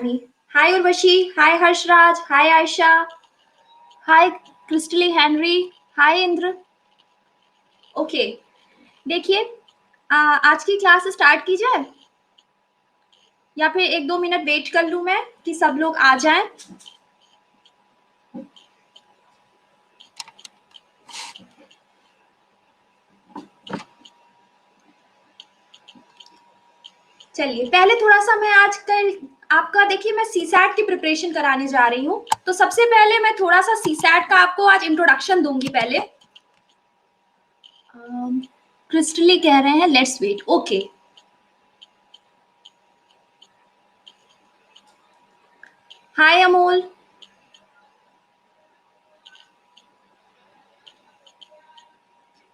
Hi Urvashi, hi Harshraj, hi Aisha, hi Crystally Henry, hi Indra. Okay, देखिए आज की class start की जाए या फिर 1-2 मिनट वेट कर लूं मैं कि सब लोग आ जाएं। चलिए, पहले थोड़ा सा मैं आज कल आपका देखिए मैं सीसैट की प्रिपरेशन कराने जा रही हूँ। तो सबसे पहले मैं थोड़ा सा सीसैट का आपको आज इंट्रोडक्शन दूंगी। पहले क्रिस्टली कह रहे हैं let's wait. Okay, hi Amol,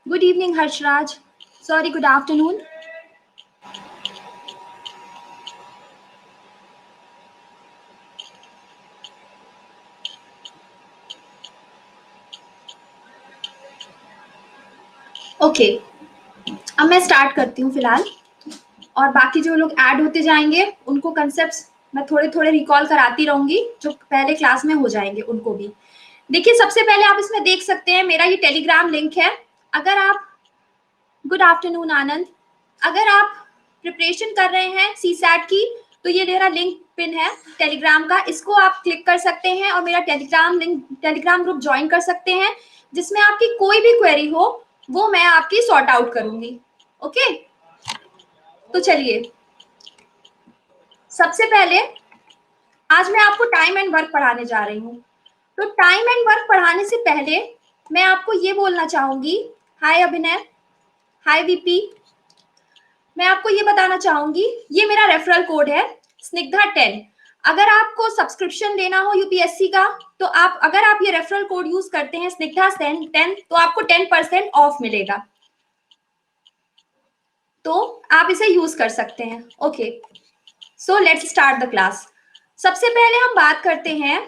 good evening Harshraj, sorry good afternoon. Okay, अब मैं स्टार्ट करती हूँ फिलहाल, और बाकी जो लोग ऐड होते जाएंगे उनको कंसेप्ट्स मैं थोड़े थोड़े रिकॉल कराती रहूंगी, जो पहले क्लास में हो जाएंगे उनको भी। देखिए, सबसे पहले आप इसमें देख सकते हैं मेरा ये टेलीग्राम लिंक है। अगर आप गुड आफ्टरनून आनंद, अगर आप प्रिपरेशन कर रहे हैं सीसैट की तो ये मेरा लिंक पिन है टेलीग्राम का, इसको आप क्लिक कर सकते हैं और मेरा टेलीग्राम ग्रुप ज्वाइन कर सकते हैं, जिसमें आपकी कोई भी क्वेरी हो वो मैं आपकी सॉर्ट आउट करूंगी। ओके, तो चलिए सबसे पहले आज मैं आपको टाइम एंड वर्क पढ़ाने जा रही हूँ। तो टाइम एंड वर्क पढ़ाने से पहले मैं आपको ये बोलना चाहूंगी, हाय अभिनय, हाय वीपी, मैं आपको ये बताना चाहूंगी ये मेरा रेफरल कोड है स्निग्धा 10। अगर आपको सब्सक्रिप्शन लेना हो यूपीएससी का तो आप अगर आप ये रेफरल कोड यूज करते हैं स्निग्धा 10 तो आपको 10% ऑफ मिलेगा, तो आप इसे यूज कर सकते हैं। Okay, so let's start the class. सबसे पहले हम बात करते हैं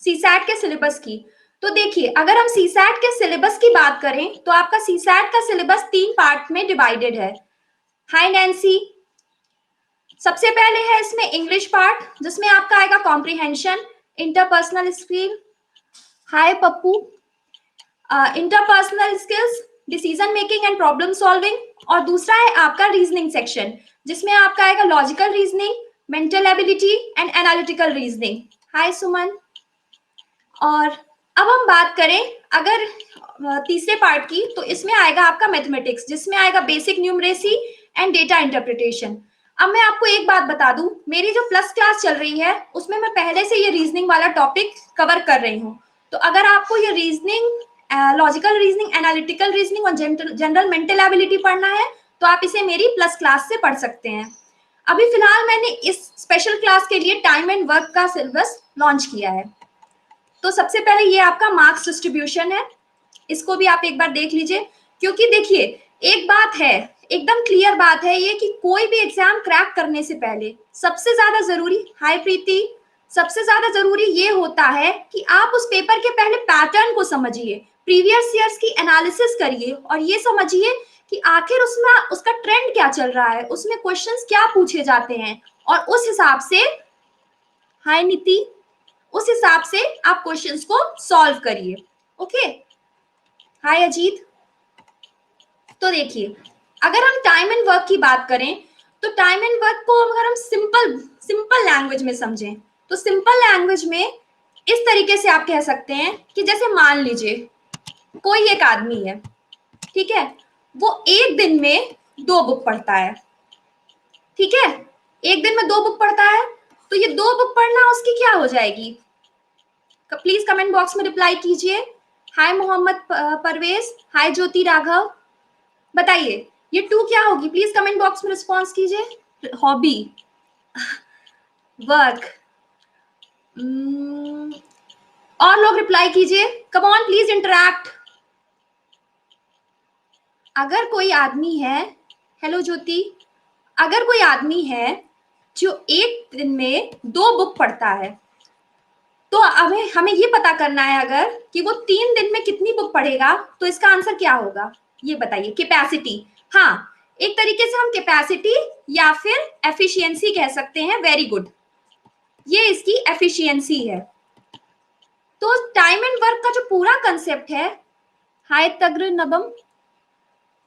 सीसैट के सिलेबस की। तो देखिए, अगर हम सीसैट के सिलेबस की बात करें तो आपका सीसैट का सिलेबस 3 पार्ट में डिवाइडेड है। हाय नैन्सी, सबसे पहले है इसमें इंग्लिश पार्ट जिसमें आपका आएगा comprehension, interpersonal skill, hi Pappu, interpersonal skills, decision making and problem solving, और दूसरा है आपका रीजनिंग सेक्शन जिसमें आपका आएगा logical reasoning, mental ability and analytical reasoning. Hi Suman. और अब हम बात करें अगर तीसरे पार्ट की, तो इसमें आएगा आपका मैथमेटिक्स जिसमें आएगा basic numeracy and data interpretation. अब मैं आपको एक बात बता दूं, मेरी जो प्लस क्लास चल रही है उसमें मैं पहले से ये रीजनिंग वाला टॉपिक कवर कर रही हूँ। तो अगर आपको ये reasoning, logical reasoning, analytical reasoning और जनरल मेंटल एबिलिटी पढ़ना है तो आप इसे मेरी प्लस क्लास से पढ़ सकते हैं। अभी फिलहाल मैंने इस स्पेशल क्लास के लिए टाइम एंड वर्क का सिलेबस लॉन्च किया है। तो सबसे पहले ये आपका मार्क्स डिस्ट्रीब्यूशन है, इसको भी आप एक बार देख लीजिए, क्योंकि देखिए एक बात है, एकदम क्लियर बात है ये कि कोई भी एग्जाम क्रैक करने से पहले सबसे ज्यादा जरूरी, हाय प्रीति, सबसे ज्यादा जरूरी ये होता है कि आप उस पेपर के पहले पैटर्न को समझिए, प्रीवियस ईयर्स की एनालिसिस करिए और ये समझिए कि आखिर उसमें उसका ट्रेंड क्या चल रहा है, उसमें क्वेश्चंस क्या पूछे जाते हैं, और उस हिसाब से, हाय नीति, उस हिसाब से आप क्वेश्चंस को सॉल्व करिए। ओके, हाय अजीत। तो देखिए, अगर हम टाइम एंड वर्क की बात करें तो टाइम एंड वर्क को अगर हम सिंपल सिंपल लैंग्वेज में समझें तो सिंपल लैंग्वेज में इस तरीके से आप कह सकते हैं कि जैसे मान लीजिए कोई एक आदमी है, ठीक है, वो एक दिन में 2 बुक पढ़ता है, ठीक है, एक दिन में 2 बुक पढ़ता है, तो ये 2 बुक पढ़ना उसकी क्या हो जाएगी, प्लीज कमेंट बॉक्स में रिप्लाई कीजिए। हाय मोहम्मद परवेज, हाय ज्योति राघव, बताइए ये 2 क्या होगी, प्लीज कमेंट बॉक्स में रिस्पॉन्स कीजिए। हॉबी, वर्क, और लोग रिप्लाई कीजिए, कम ऑन प्लीज इंटरैक्ट। अगर कोई आदमी है, हेलो ज्योति, अगर कोई आदमी है जो एक दिन में 2 बुक पढ़ता है तो हमें हमें ये पता करना है अगर कि वो 3 दिन में कितनी बुक पढ़ेगा, तो इसका आंसर क्या होगा ये बताइए, कैपेसिटी। हाँ, एक तरीके से हम कैपेसिटी या फिर एफिशिएंसी कह सकते हैं। वेरी गुड, ये इसकी एफिशिएंसी है। तो टाइम एंड वर्क का जो पूरा कंसेप्ट है, हाय तग्र नबम,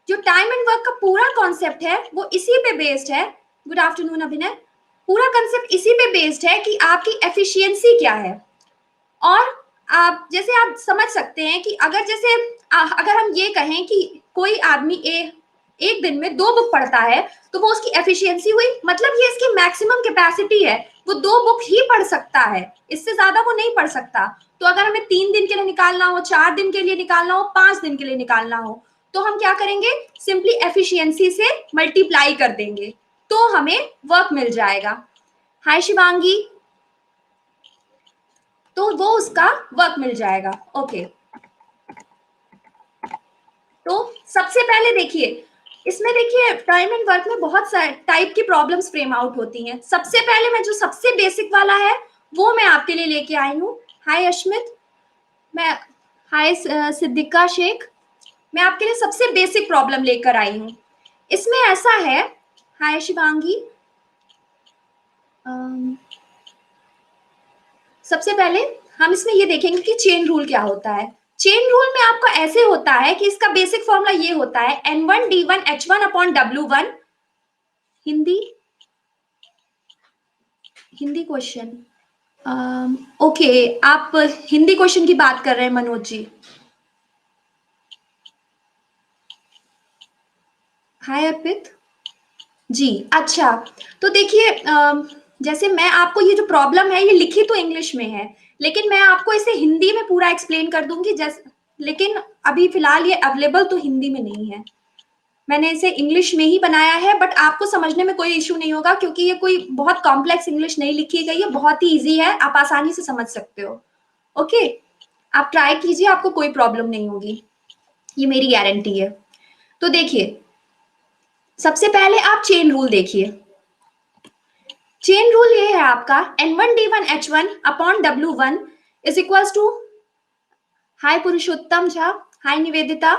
जो टाइम एंड वर्क का पूरा कॉन्सेप्ट है वो इसी पे बेस्ड है। गुड आफ्टरनून अभिनय। पूरा कंसेप्ट इसी पे बेस्ड है कि आपकी एफिशिएंसी क्या है। और आप जैसे आप समझ सकते हैं कि अगर जैसे अगर हम ये कहें कि कोई आदमी एक दिन में 2 बुक पढ़ता है तो वो उसकी एफिशिएंसी हुई, मतलब ये इसकी मैक्सिमम कैपेसिटी है, वो 2 बुक ही पढ़ सकता है, इससे ज्यादा वो नहीं पढ़ सकता। तो अगर हमें 3 दिन के लिए निकालना हो, 4 दिन के लिए निकालना हो, 5 दिन के लिए निकालना हो, तो हम क्या करेंगे, सिंपली एफिशिएंसी से मल्टीप्लाई कर देंगे तो हमें वर्क मिल जाएगा। हाय शिवांगी, तो वो उसका वर्क मिल जाएगा। ओके, तो सबसे पहले देखिए, इसमें देखिए टाइम एंड वर्क में बहुत सारे टाइप की प्रॉब्लम्स फ्रेम आउट होती हैं। सबसे पहले मैं जो सबसे बेसिक वाला है वो मैं आपके लिए लेके आई हूँ। हाय अश्मित, मैं हाय सिद्दिका शेख, मैं आपके लिए सबसे बेसिक प्रॉब्लम लेकर आई हूँ। इसमें ऐसा है, हाय शिवांगी, सबसे पहले हम इसमें ये देखेंगे कि चेन रूल क्या होता है। चेन रूल में आपका ऐसे होता है कि इसका बेसिक फॉर्मूला ये होता है N1D1H1 upon W1। Hindi Hindi question, okay, आप हिंदी क्वेश्चन की बात कर रहे हैं मनोज जी। हाय अर्पित जी, अच्छा, तो देखिए जैसे मैं आपको ये जो प्रॉब्लम है ये लिखी तो इंग्लिश में है, लेकिन मैं आपको इसे हिंदी में पूरा एक्सप्लेन कर दूंगी, जैसे, लेकिन अभी फिलहाल ये अवेलेबल तो हिंदी में नहीं है, मैंने इसे इंग्लिश में ही बनाया है, बट आपको समझने में कोई इश्यू नहीं होगा क्योंकि ये कोई बहुत कॉम्प्लेक्स इंग्लिश नहीं लिखी गई है, बहुत ही इजी है, आप आसानी से समझ सकते हो। ओके, आप ट्राई कीजिए, आपको कोई प्रॉब्लम नहीं होगी, ये मेरी गारंटी है। तो देखिए, सबसे पहले आप चेन रूल देखिए। चेन रूल ये है आपका N1D1H1 upon W1 is equals to, hi Purushottam Jha, hi Nivedita,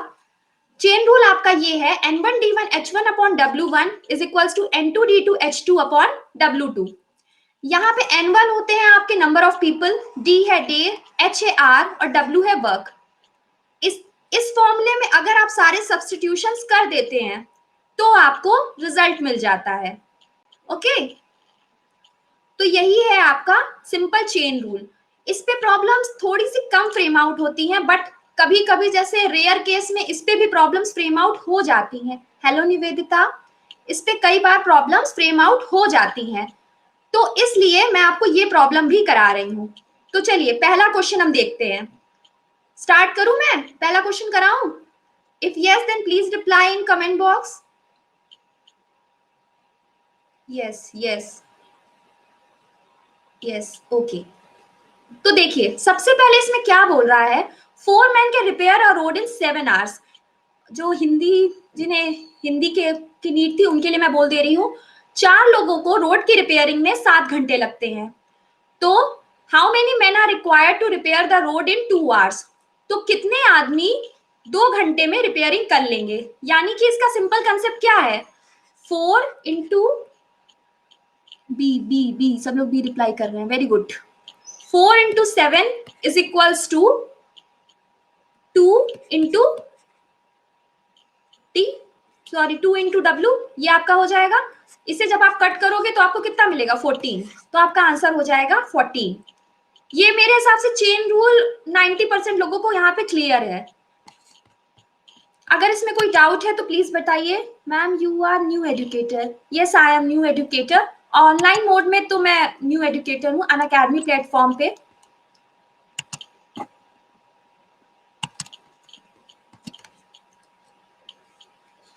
chain rule आपका ये है N1D1H1 upon W1 is equals to N2D2H2 upon W2। यहाँ पे N1 होते हैं आपके नंबर ऑफ पीपल, D है डे, H है आर और W है वर्क। इस फॉर्मूले में अगर आप सारे सब्स्टिट्यूशंस कर देते हैं तो आपको रिजल्ट मिल जाता है। ओके, तो यही है आपका सिंपल चेन रूल। इस पे प्रॉब्लम्स थोड़ी सी कम फ्रेम आउट होती हैं, बट कभी कभी जैसे रेयर केस में इस पे भी प्रॉब्लम्स फ्रेम आउट हो जाती हैं। हेलो निवेदिता, इस पे कई बार प्रॉब्लम्स फ्रेम आउट हो जाती हैं, तो इसलिए मैं आपको ये प्रॉब्लम भी करा रही हूँ। तो चलिए पहला क्वेश्चन हम देखते हैं। स्टार्ट करूं मैं, पहला क्वेश्चन कराऊं? If yes then please reply in comment box. Yes yes yes, okay. तो देखिए सबसे पहले इसमें क्या बोल रहा है, 4 man can repair a road in 7 hours. जो हिंदी, जिन्हें हिंदी के की नीड थी उनके लिए मैं बोल दे रही हूँ, 4 लोगों को रोड की रिपेयरिंग में 7 घंटे लगते हैं। तो how many man are required to repair the road in 2 hours. तो कितने आदमी 2 घंटे में रिपेयरिंग कर लेंगे, यानी कि इसका सिंपल कंसेप्ट क्या है, 4 इंटू बी, सब लोग बी रिप्लाई कर रहे हैं, very good. 4 into 7 is equals to 2 into T, sorry 2 into W, ये आपका हो जाएगा। इसे जब आप कट करोगे तो आपको कितना मिलेगा, 14, तो आपका आंसर हो जाएगा 14। ये मेरे हिसाब से चेन रूल 90% लोगों को यहाँ पे क्लियर है। अगर इसमें कोई डाउट है तो प्लीज बताइए। Ma'am you are new educator, yes I am new educator, online mode में तो मैं न्यू एजुकेटर हूँ अनअकैडमी प्लेटफॉर्म पे।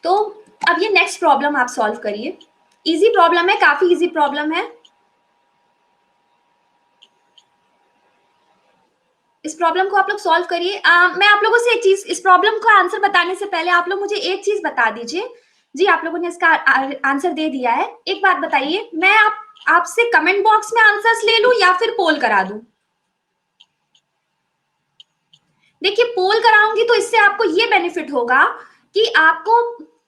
तो अब ये नेक्स्ट प्रॉब्लम आप सॉल्व करिए, इजी प्रॉब्लम है, काफी इजी प्रॉब्लम है। इस प्रॉब्लम को आप लोग सॉल्व करिए। मैं आप लोगों से एक चीज, इस प्रॉब्लम का आंसर बताने से पहले आप लोग मुझे एक चीज बता दीजिए। जी आप लोगों ने इसका आंसर दे दिया है, एक बात बताइए, मैं आपसे कमेंट बॉक्स में आंसर्स ले लूं या फिर पोल करा दूं? देखिए पोल कराऊंगी तो इससे आपको ये बेनिफिट होगा कि आपको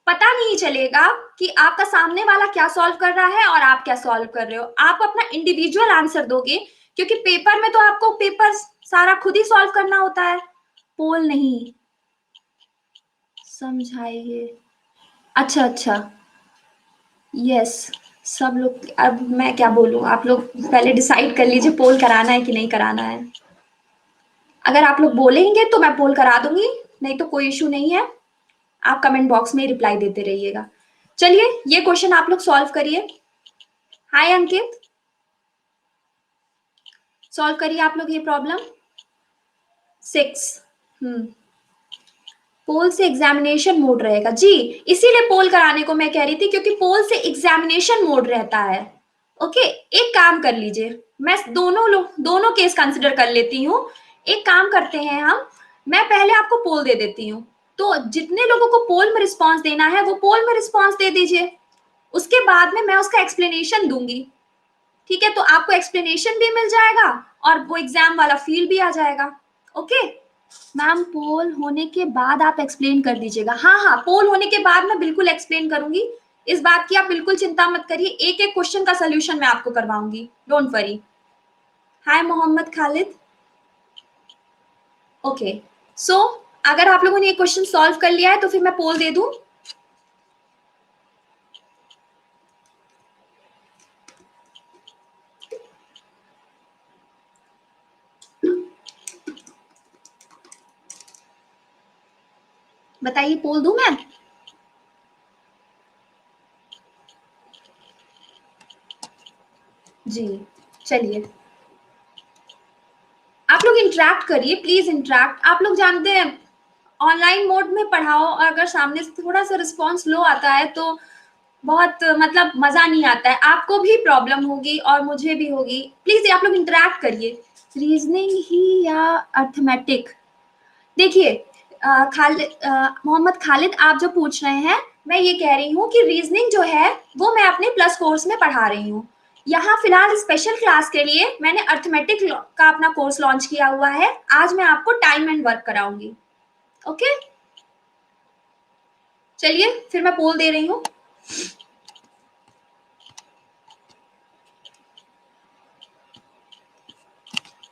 पता नहीं चलेगा कि आपका सामने वाला क्या सॉल्व कर रहा है और आप क्या सॉल्व कर रहे हो। आप अपना इंडिविजुअल आंसर दोगे, क्योंकि पेपर में तो आपको पेपर सारा खुद ही सॉल्व करना होता है, पोल नहीं। समझाइए। अच्छा अच्छा, यस। सब लोग, अब मैं क्या बोलूं, आप लोग पहले डिसाइड कर लीजिए पोल कराना है कि नहीं कराना है। अगर आप लोग बोलेंगे तो मैं पोल करा दूंगी, नहीं तो कोई इशू नहीं है। आप कमेंट बॉक्स में रिप्लाई देते रहिएगा। चलिए ये क्वेश्चन आप लोग सॉल्व करिए। हाय अंकित, सॉल्व करिए आप लोग ये प्रॉब्लम 6। पोल से एग्जामिनेशन मोड रहेगा जी, इसीलिए पोल कराने को मैं कह रही थी, क्योंकि पोल से एग्जामिनेशन मोड रहता है। ओके, एक काम कर लीजिए, मैं दोनों केस कंसिडर कर लेती हूँ। एक काम करते हैं हम, मैं पहले आपको पोल दे देती हूँ, तो जितने लोगों को पोल में रिस्पॉन्स देना है वो पोल में रिस्पॉन्स दे दीजिए। उसके बाद में मैं उसका एक्सप्लेनेशन दूंगी। ठीक है, तो आपको एक्सप्लेनेशन भी मिल जाएगा और वो एग्जाम वाला फील भी आ जाएगा। ओके मैम, पोल होने के बाद आप एक्सप्लेन कर दीजिएगा। हाँ हाँ, पोल होने के बाद मैं बिल्कुल एक्सप्लेन करूंगी, इस बात की आप बिल्कुल चिंता मत करिए। एक एक क्वेश्चन का सोल्यूशन मैं आपको करवाऊंगी, don't worry. Hi Mohammad Khalid. Okay, so अगर आप लोगों ने ये क्वेश्चन सॉल्व कर लिया है तो फिर मैं पोल दे दूं। बताइए, पोल दूं मैं? जी चलिए, आप लोग इंटरेक्ट करिए, प्लीज इंटरेक्ट। आप लोग जानते हैं ऑनलाइन मोड में पढ़ाओ और अगर सामने से थोड़ा सा रिस्पॉन्स लो आता है तो बहुत मतलब मजा नहीं आता है, आपको भी प्रॉब्लम होगी और मुझे भी होगी। प्लीज आप लोग इंटरेक्ट करिए। रीजनिंग ही या अर्थमेटिक? देखिए मोहम्मद खालिद, आप जो पूछ रहे हैं, मैं ये कह रही हूँ कि रीजनिंग जो है वो मैं अपने प्लस कोर्स में पढ़ा रही हूँ। यहाँ फिलहाल स्पेशल क्लास के लिए मैंने अर्थमेटिक का अपना कोर्स लॉन्च किया हुआ है। आज मैं आपको टाइम एंड वर्क कराऊंगी। ओके, चलिए फिर मैं पोल दे रही हूँ।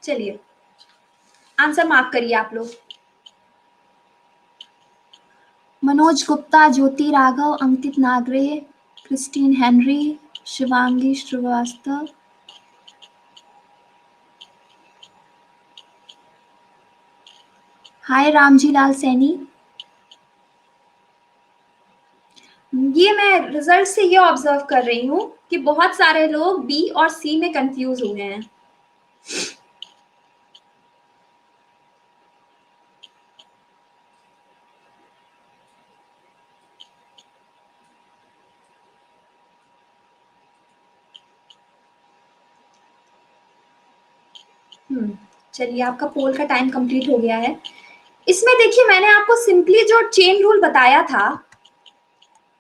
चलिए आंसर मार्क करिए आप लोग। मनोज गुप्ता, ज्योति राघव, अंकित नागरे, क्रिस्टीन हेनरी, शिवांगी श्रीवास्तव। हाय रामजी लाल सैनी। ये मैं रिजल्ट से ये ऑब्जर्व कर रही हूँ कि बहुत सारे लोग बी और सी में कंफ्यूज हुए हैं। चलिए, आपका पोल का टाइम कंप्लीट हो गया है। इसमें देखिए, मैंने आपको सिंपली जो चेन रूल बताया था,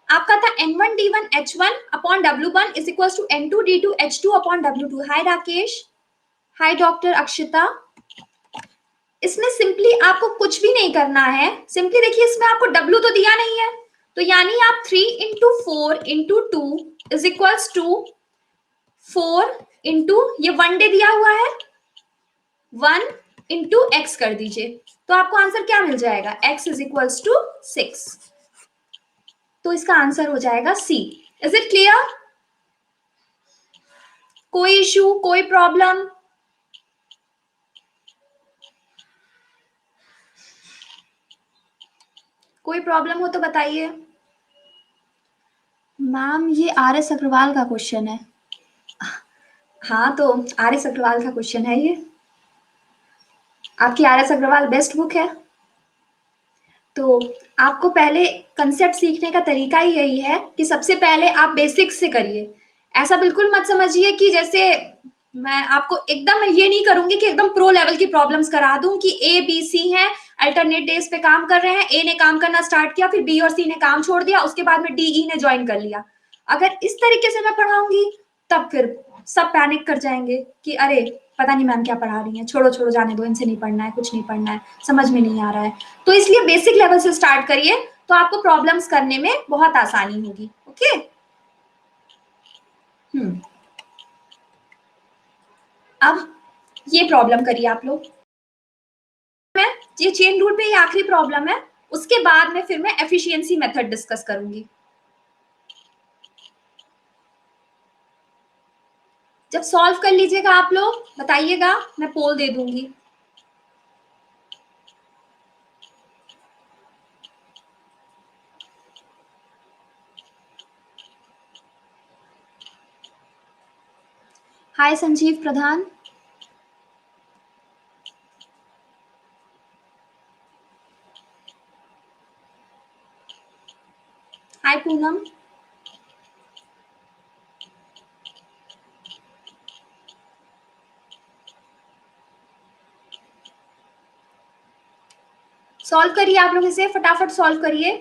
आपका था N1D1H1 upon W1 is equal to N2D2H2 upon W2। Hi Rakesh. Hi doctor Akshita. इसमें सिंपली आपको कुछ भी नहीं करना है। सिंपली देखिए, इसमें आपको W तो दिया नहीं है, तो यानी आप 3 × 4 × 2 इज इक्वल्स टू 4 इंटू ये 1 डे दिया हुआ है 1 इंटू एक्स कर दीजिए, तो आपको आंसर क्या मिल जाएगा? x is equals to 6। तो इसका आंसर हो जाएगा सी। Is it clear? कोई इशू, कोई प्रॉब्लम? कोई प्रॉब्लम हो तो बताइए। मैम, ये आर.एस. अग्रवाल का क्वेश्चन है। हाँ, तो आर.एस. अग्रवाल का क्वेश्चन है ये। आपकी आर.एस. अग्रवाल बेस्ट बुक है। तो आपको पहले कंसेप्ट सीखने का तरीका ही यही है कि सबसे पहले आप बेसिक्स से करिए। ऐसा बिल्कुल मत समझिए कि जैसे मैं आपको एकदम ये नहीं करूंगी कि एकदम प्रो लेवल की प्रॉब्लम्स करा दूं कि ए बी सी हैं, अल्टरनेट डेज पे काम कर रहे हैं, ए ने काम करना स्टार्ट किया, फिर बी और सी ने काम छोड़ दिया, उसके बाद में डी ई ने ज्वाइन कर लिया। अगर इस तरीके से मैं पढ़ाऊंगी तब फिर सब पैनिक कर जाएंगे कि अरे पता नहीं मैम क्या पढ़ा रही है, छोड़ो छोड़ो जाने दो, इनसे नहीं पढ़ना है, कुछ नहीं पढ़ना है, समझ में नहीं आ रहा है। तो इसलिए बेसिक लेवल से स्टार्ट करिए, तो आपको प्रॉब्लम्स करने में बहुत आसानी होगी। ओके। अब ये प्रॉब्लम करिए आप लोग। मैं ये चेन रूल पे ये आखिरी प्रॉब्लम है, उसके बाद में फिर मैं एफिशिएंसी मेथड डिस्कस करूंगी। जब सॉल्व कर लीजिएगा आप लोग बताइएगा, मैं पोल दे दूंगी। हाय संजीव प्रधान। हाय पूनम। सॉल्व करिए आप लोग, इसे फटाफट सॉल्व करिए।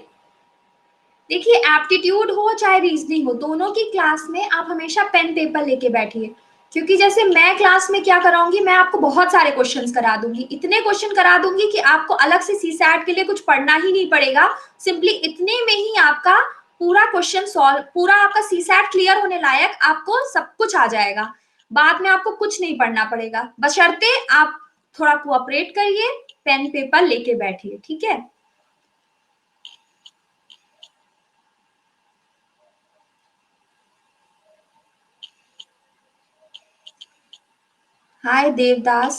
देखिए एप्टीट्यूड हो चाहे रीजनिंग हो, दोनों की क्लास में आप हमेशा पेन पेपर लेके बैठिए, क्योंकि जैसे मैं क्लास में क्या कराऊंगी, मैं आपको बहुत सारे क्वेश्चंस करा दूंगी, इतने क्वेश्चन करा दूंगी कि आपको अलग से सीसैट के लिए कुछ पढ़ना ही नहीं पड़ेगा। सिंपली इतने में ही आपका पूरा क्वेश्चन सॉल्व, पूरा आपका सीसैट क्लियर होने लायक आपको सब कुछ आ जाएगा। बाद में आपको कुछ नहीं पढ़ना पड़ेगा, बशर्ते आप थोड़ा कोऑपरेट करिए, पेन पेपर लेके बैठिए, ठीक है। हाय देवदास।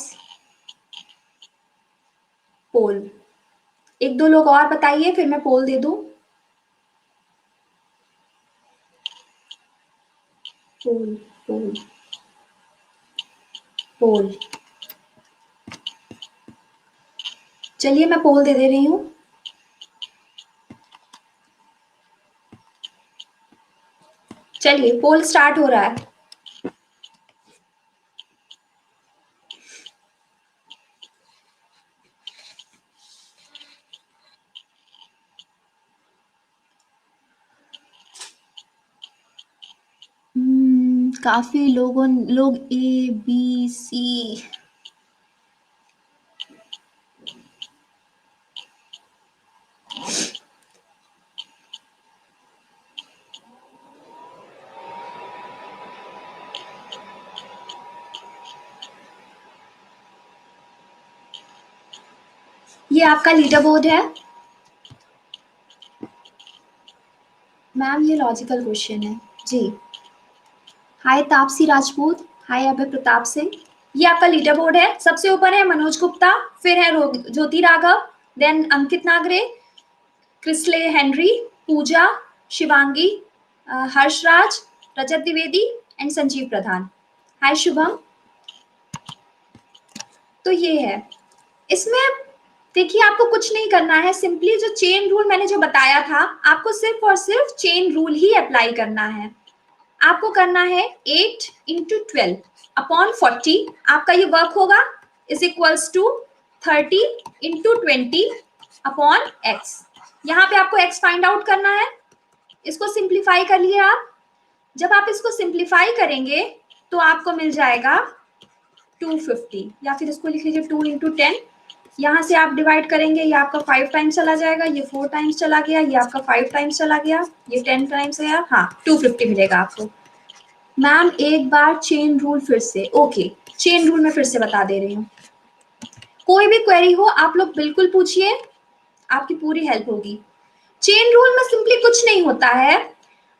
पोल एक दो लोग और बताइए, फिर मैं पोल दे दूं। पोल पोल पोल। चलिए मैं पोल दे दे रही हूँ। चलिए पोल स्टार्ट हो रहा है। काफी लोग ए बी सी। ये आपका लीडर बोर्ड है। मैम ये लॉजिकल क्वेश्चन है जी। हाय तापसी राजपूत। हाय अभय प्रताप सिंह। ये आपका लीडर बोर्ड है। सबसे ऊपर है मनोज गुप्ता, फिर है ज्योति Raghav, then Ankit Nagre, Crisley Henry, Pooja, Shivangi, Harshraj, Rajat Dwivedi and Sanjeev Pradhan. Hi Shubham. तो ये है। इसमें देखिए आपको कुछ नहीं करना है, सिंपली जो चेन रूल मैंने जो बताया था, आपको सिर्फ और सिर्फ चेन रूल ही अप्लाई करना है। आपको करना है 8 इंटू 12 अपॉन 40, आपका ये वर्क होगा, is equals to 30 into 20 upon X. यहाँ पे आपको एक्स फाइंड आउट करना है। इसको सिंप्लीफाई कर लिए आप। जब आप इसको सिंप्लीफाई करेंगे तो आपको मिल जाएगा 250, या फिर इसको लिख लीजिए 2 इंटू 10। यहाँ से आप डिवाइड करेंगे, ये आपका 5 टाइम्स चला जाएगा, ये 4 टाइम्स चला गया, ये आपका 5 टाइम्स चला गया, ये 10 टाइम्स गया, हाँ 250 मिलेगा आपको। मैम एक बार चेन रूल फिर से। ओके, चेन रूल में फिर से बता दे रही हूँ। कोई भी क्वेरी हो आप लोग बिल्कुल पूछिए, आपकी पूरी हेल्प होगी। चेन रूल में सिंपली कुछ नहीं होता है,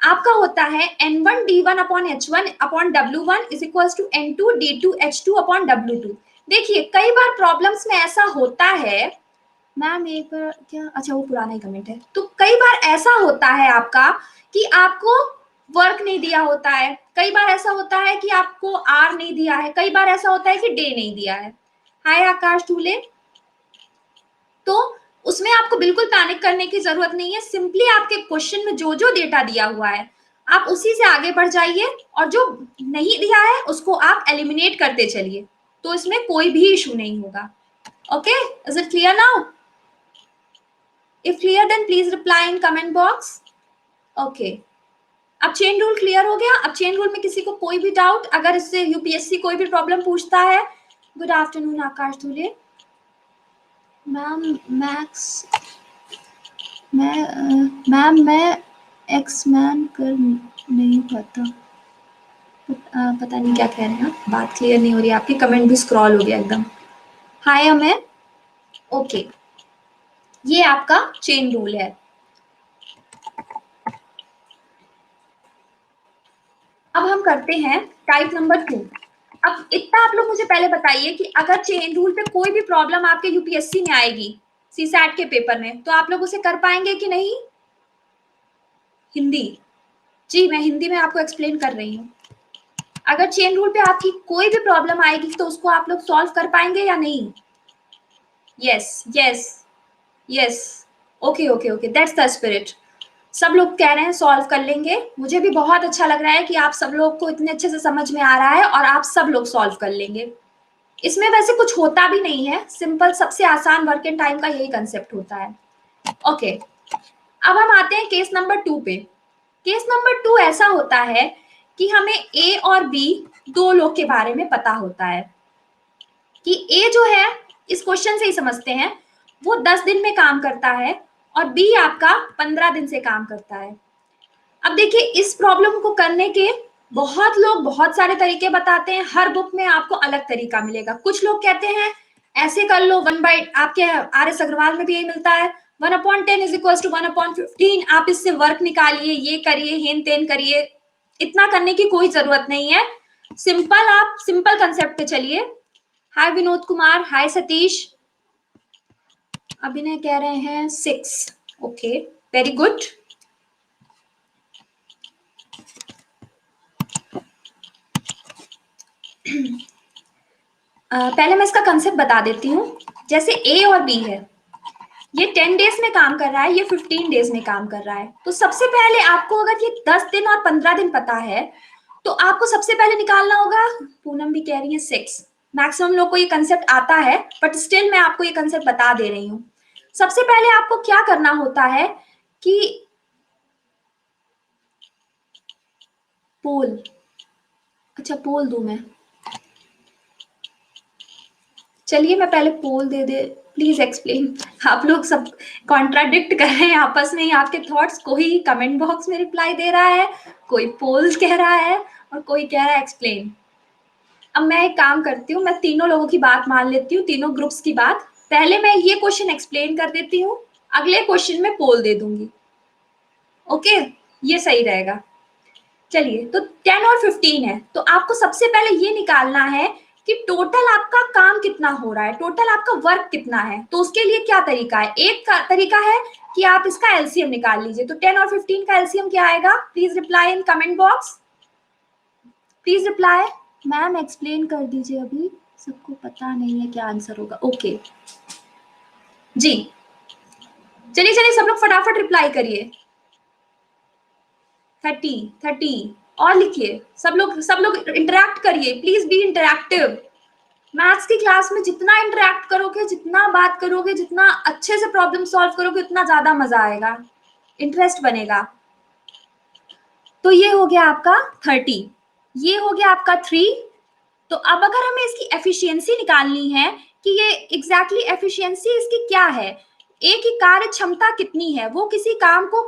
आपका होता है n1 d1 upon h1 upon w1 is equal to n2 d2 h2 upon w2। देखिए कई बार प्रॉब्लम्स में ऐसा होता है, मैम एक बार क्या, अच्छा वो पुराना ही कमेंट है, तो कई बार ऐसा होता है आपका कि आपको वर्क नहीं दिया होता है, कई बार ऐसा होता है कि आपको आर नहीं दिया है, कई बार ऐसा होता है कि डे नहीं दिया है। हाय आकाश टूले। तो उसमें आपको बिल्कुल पैनिक करने की जरूरत नहीं है, सिंपली आपके क्वेश्चन में जो जो डेटा दिया हुआ है आप उसी से आगे बढ़ जाइए, और जो नहीं दिया है उसको आप एलिमिनेट करते चलिए, तो इसमें कोई भी इशू नहीं होगा। Okay, is it clear now? If clear then please reply in comment box. Okay, अब चेन रूल क्लियर हो गया। अब चेन रूल में किसी को कोई भी डाउट, अगर इससे यूपीएससी कोई भी प्रॉब्लम पूछता है। गुड आफ्टरनून आकाश धुले। मैम मैक्स मैम मैं एक्समैन कर नहीं पाता। पता नहीं क्या कह रहे हैं आप, बात क्लियर नहीं हो रही, आपकी कमेंट भी स्क्रॉल हो गया एकदम। हाय अमय, ओके, ये आपका चेन रूल है। अब हम करते हैं टाइप नंबर 2। अब इतना आप लोग मुझे पहले बताइए कि अगर चेन रूल पे कोई भी प्रॉब्लम आपके यूपीएससी में आएगी, सीसैट के पेपर में, तो आप लोग उसे कर पाएंगे कि नहीं? हिंदी, जी मैं हिंदी में आपको एक्सप्लेन कर रही हूँ। अगर चेन रूल पे आपकी कोई भी प्रॉब्लम आएगी तो उसको आप लोग सॉल्व कर पाएंगे या नहीं? Yes yes yes, okay okay okay, that's the spirit. सब लोग कह रहे हैं सॉल्व कर लेंगे। मुझे भी बहुत अच्छा लग रहा है कि आप सब लोग को इतने अच्छे से समझ में आ रहा है और आप सब लोग सॉल्व कर लेंगे। इसमें वैसे कुछ होता भी नहीं है, सिंपल, सबसे आसान वर्क इन टाइम का यही कंसेप्ट होता है। ओके, अब हम आते हैं केस नंबर 2 पे। केस नंबर 2 ऐसा होता है कि हमें ए और बी दो लोग के बारे में पता होता है कि ए जो है, इस क्वेश्चन से ही समझते हैं, वो 10 दिन में काम करता है और बी आपका 15 दिन से काम करता है। अब देखिए, इस प्रॉब्लम को करने के बहुत लोग बहुत सारे तरीके बताते हैं, हर बुक में आपको अलग तरीका मिलेगा। कुछ लोग कहते हैं ऐसे कर लो, 1/, आपके आर एस अग्रवाल में भी यही मिलता है, 1/10 इज इक्वल टू 1/15, आप इससे वर्क निकालिए, ये करिए, हेन तेन करिए। इतना करने की कोई जरूरत नहीं है, सिंपल, आप सिंपल कंसेप्ट पे चलिए। हाय विनोद कुमार, हाय सतीश। अभिनय कह रहे हैं 6, ओके, वेरी गुड। पहले मैं इसका कंसेप्ट बता देती हूँ। जैसे ए और बी है, ये 10 डेज में काम कर रहा है, ये 15 डेज में काम कर रहा है। तो सबसे पहले आपको, अगर ये 10 दिन और 15 दिन पता है, तो आपको सबसे पहले निकालना होगा, पूनम भी कह रही है 6, मैक्सिमम लोग को ये कंसेप्ट आता है, बट स्टिल मैं आपको ये कंसेप्ट बता दे रही हूँ। सबसे पहले आपको क्या करना होता है कि पोल, अच्छा पोल दूं मैं, चलिए मैं पहले पोल दे प्लीज एक्सप्लेन। आप लोग सब कॉन्ट्राडिक्ट कर रहे हैं आपस में ही आपके थॉट्स, कोई कमेंट बॉक्स में रिप्लाई दे रहा है, कोई पोल कह रहा है और कोई कह रहा है एक्सप्लेन। अब मैं एक काम करती हूँ, मैं तीनों लोगों की बात मान लेती हूँ, तीनों ग्रुप्स की बात। पहले मैं ये क्वेश्चन एक्सप्लेन कर देती हूँ, अगले क्वेश्चन में पोल दे दूंगी। ओके, ये सही रहेगा। चलिए, तो 10 और 15 है, तो आपको सबसे पहले ये निकालना है कि टोटल आपका काम कितना हो रहा है, टोटल आपका वर्क कितना है। तो उसके लिए क्या तरीका है? एक का तरीका है कि आप इसका एलसीएम निकाल लीजिए। तो 10 और 15 का एलसीएम क्या आएगा? Please reply in comment box, please reply. Ma'am explain कर दीजिए, अभी सबको पता नहीं है क्या आंसर होगा। ओके जी, चलिए चलिए सब लोग फटाफट रिप्लाई करिए। 30 और लिखिए, सब लोग इंटरैक्ट करिए, प्लीज बी इंटरैक्टिव। मैथ्स की क्लास में जितना इंटरैक्ट करोगे, जितना बात करोगे, जितना अच्छे से प्रॉब्लम सॉल्व करोगे, उतना ज्यादा मजा आएगा, इंटरेस्ट बनेगा। तो ये हो गया आपका 30, ये हो गया आपका 3। तो अब अगर हमें इसकी एफिशिएंसी निकालनी है कि ये एग्जैक्टली एफिशिएंसी इसकी क्या है, एक ही कार्य क्षमता कितनी है, वो किसी काम को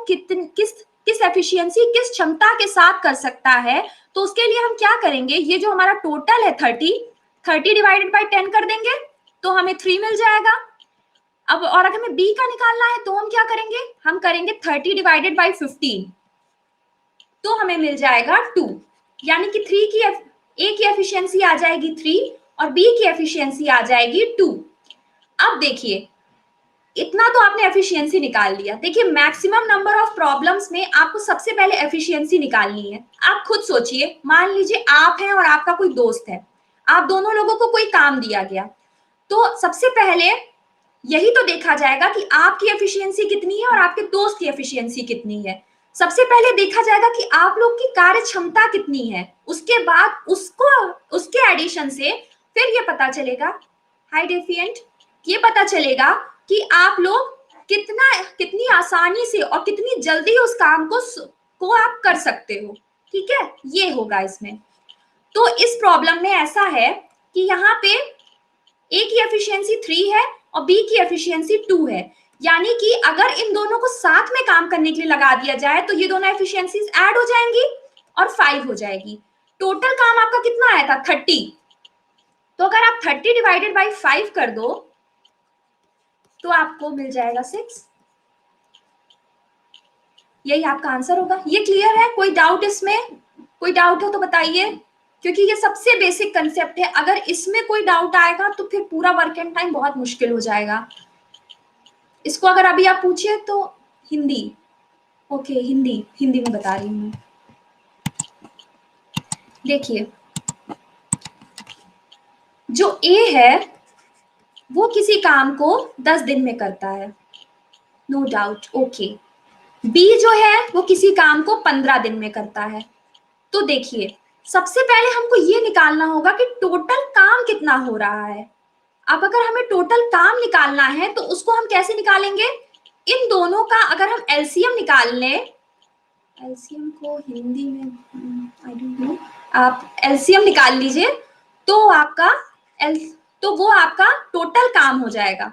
किस एफिशिएंसी, किस क्षमता के साथ कर सकता है, तो उसके लिए हम क्या करेंगे, ये जो हमारा टोटल है 30 डिवाइडेड बाई 10 कर देंगे तो हमें 3 मिल जाएगा। अब और अगर हमें बी का निकालना है तो हम क्या करेंगे, हम करेंगे 30 डिवाइडेड बाई 15, तो हमें मिल जाएगा 2। यानी कि ए की एफिशिएंसी आ जाएगी 3 और बी की एफिशिएंसी आ जाएगी 2। अब देखिए, इतना तो आपने एफिशिएंसी निकाल लिया। देखिए, मैक्सिमम नंबर ऑफ प्रॉब्लम्स में आपको सबसे पहले एफिशिएंसी निकालनी है। आप खुद सोचिए, मान लीजिए आप हैं और आपका कोई दोस्त है, आप दोनों लोगों को कोई काम दिया गया, तो सबसे पहले यही तो देखा जाएगा कि आपकी एफिशिएंसी कितनी है और आपके दोस्त की एफिशिएंसी कितनी है। सबसे पहले देखा जाएगा कि आप लोग की कार्य क्षमता कितनी है, उसके बाद उसको, उसके एडिशन से फिर ये पता चलेगा, हाय डेफिएंट, ये पता चलेगा कि आप लोग कितनी आसानी से और कितनी जल्दी उस काम को आप कर सकते हो। ठीक है, ये होगा इसमें। तो इस प्रॉब्लम में ऐसा है कि यहाँ पे ए की एफिशिएंसी 3 है और बी की एफिशिएंसी 2 है। यानी कि अगर इन दोनों को साथ में काम करने के लिए लगा दिया जाए तो ये दोनों एफिशिएंसीज ऐड हो जाएंगी और 5 हो जाएगी। टोटल काम आपका कितना आया था 30। तो अगर आप 30 डिवाइडेड बाई 5 कर दो तो आपको मिल जाएगा 6। यही आपका आंसर होगा। ये क्लियर है? कोई डाउट इसमें? कोई डाउट हो तो बताइए, क्योंकि ये सबसे बेसिक कंसेप्ट है। अगर इसमें कोई डाउट आएगा तो फिर पूरा वर्क एंड टाइम बहुत मुश्किल हो जाएगा। इसको अगर अभी आप पूछिए तो हिंदी, ओके हिंदी हिंदी में बता रही हूँ मैं। देखिए जो ए है वो किसी काम को 10 दिन में करता है, नो डाउट, ओके। बी जो है वो किसी काम को 15 दिन में करता है। तो देखिए सबसे पहले हमको ये निकालना होगा कि टोटल काम कितना हो रहा है। अब अगर हमें टोटल काम निकालना है तो उसको हम कैसे निकालेंगे? इन दोनों का अगर हम एलसीएम निकाल लें, एलसीएम को हिंदी में आई डोंट नो, आप एलसीएम निकाल लीजिए तो आपका तो वो आपका टोटल काम हो जाएगा।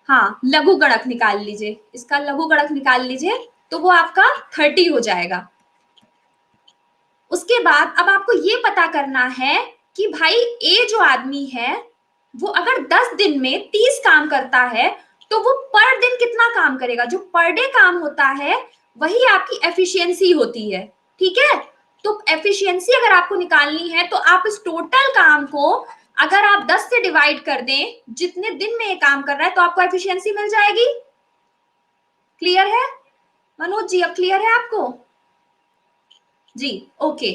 हाँ लघु गणक निकाल लीजिए, इसका लघु गणक निकाल लीजिए तो वो आपका 30 हो जाएगा। उसके बाद अब आपको ये पता करना है कि भाई ए जो आदमी है वो अगर 10 दिन में 30 काम करता है तो वो पर दिन कितना काम करेगा। जो पर डे काम होता है वही आपकी एफिशिएंसी होती है, ठीक है। तो एफिशिएंसी अगर आपको निकालनी है तो आप इस टोटल काम को अगर आप 10 से डिवाइड कर दें जितने दिन में ये काम कर रहा है तो आपको एफिशिएंसी मिल जाएगी। क्लियर है मनोज जी? अब क्लियर है आपको? जी ओके।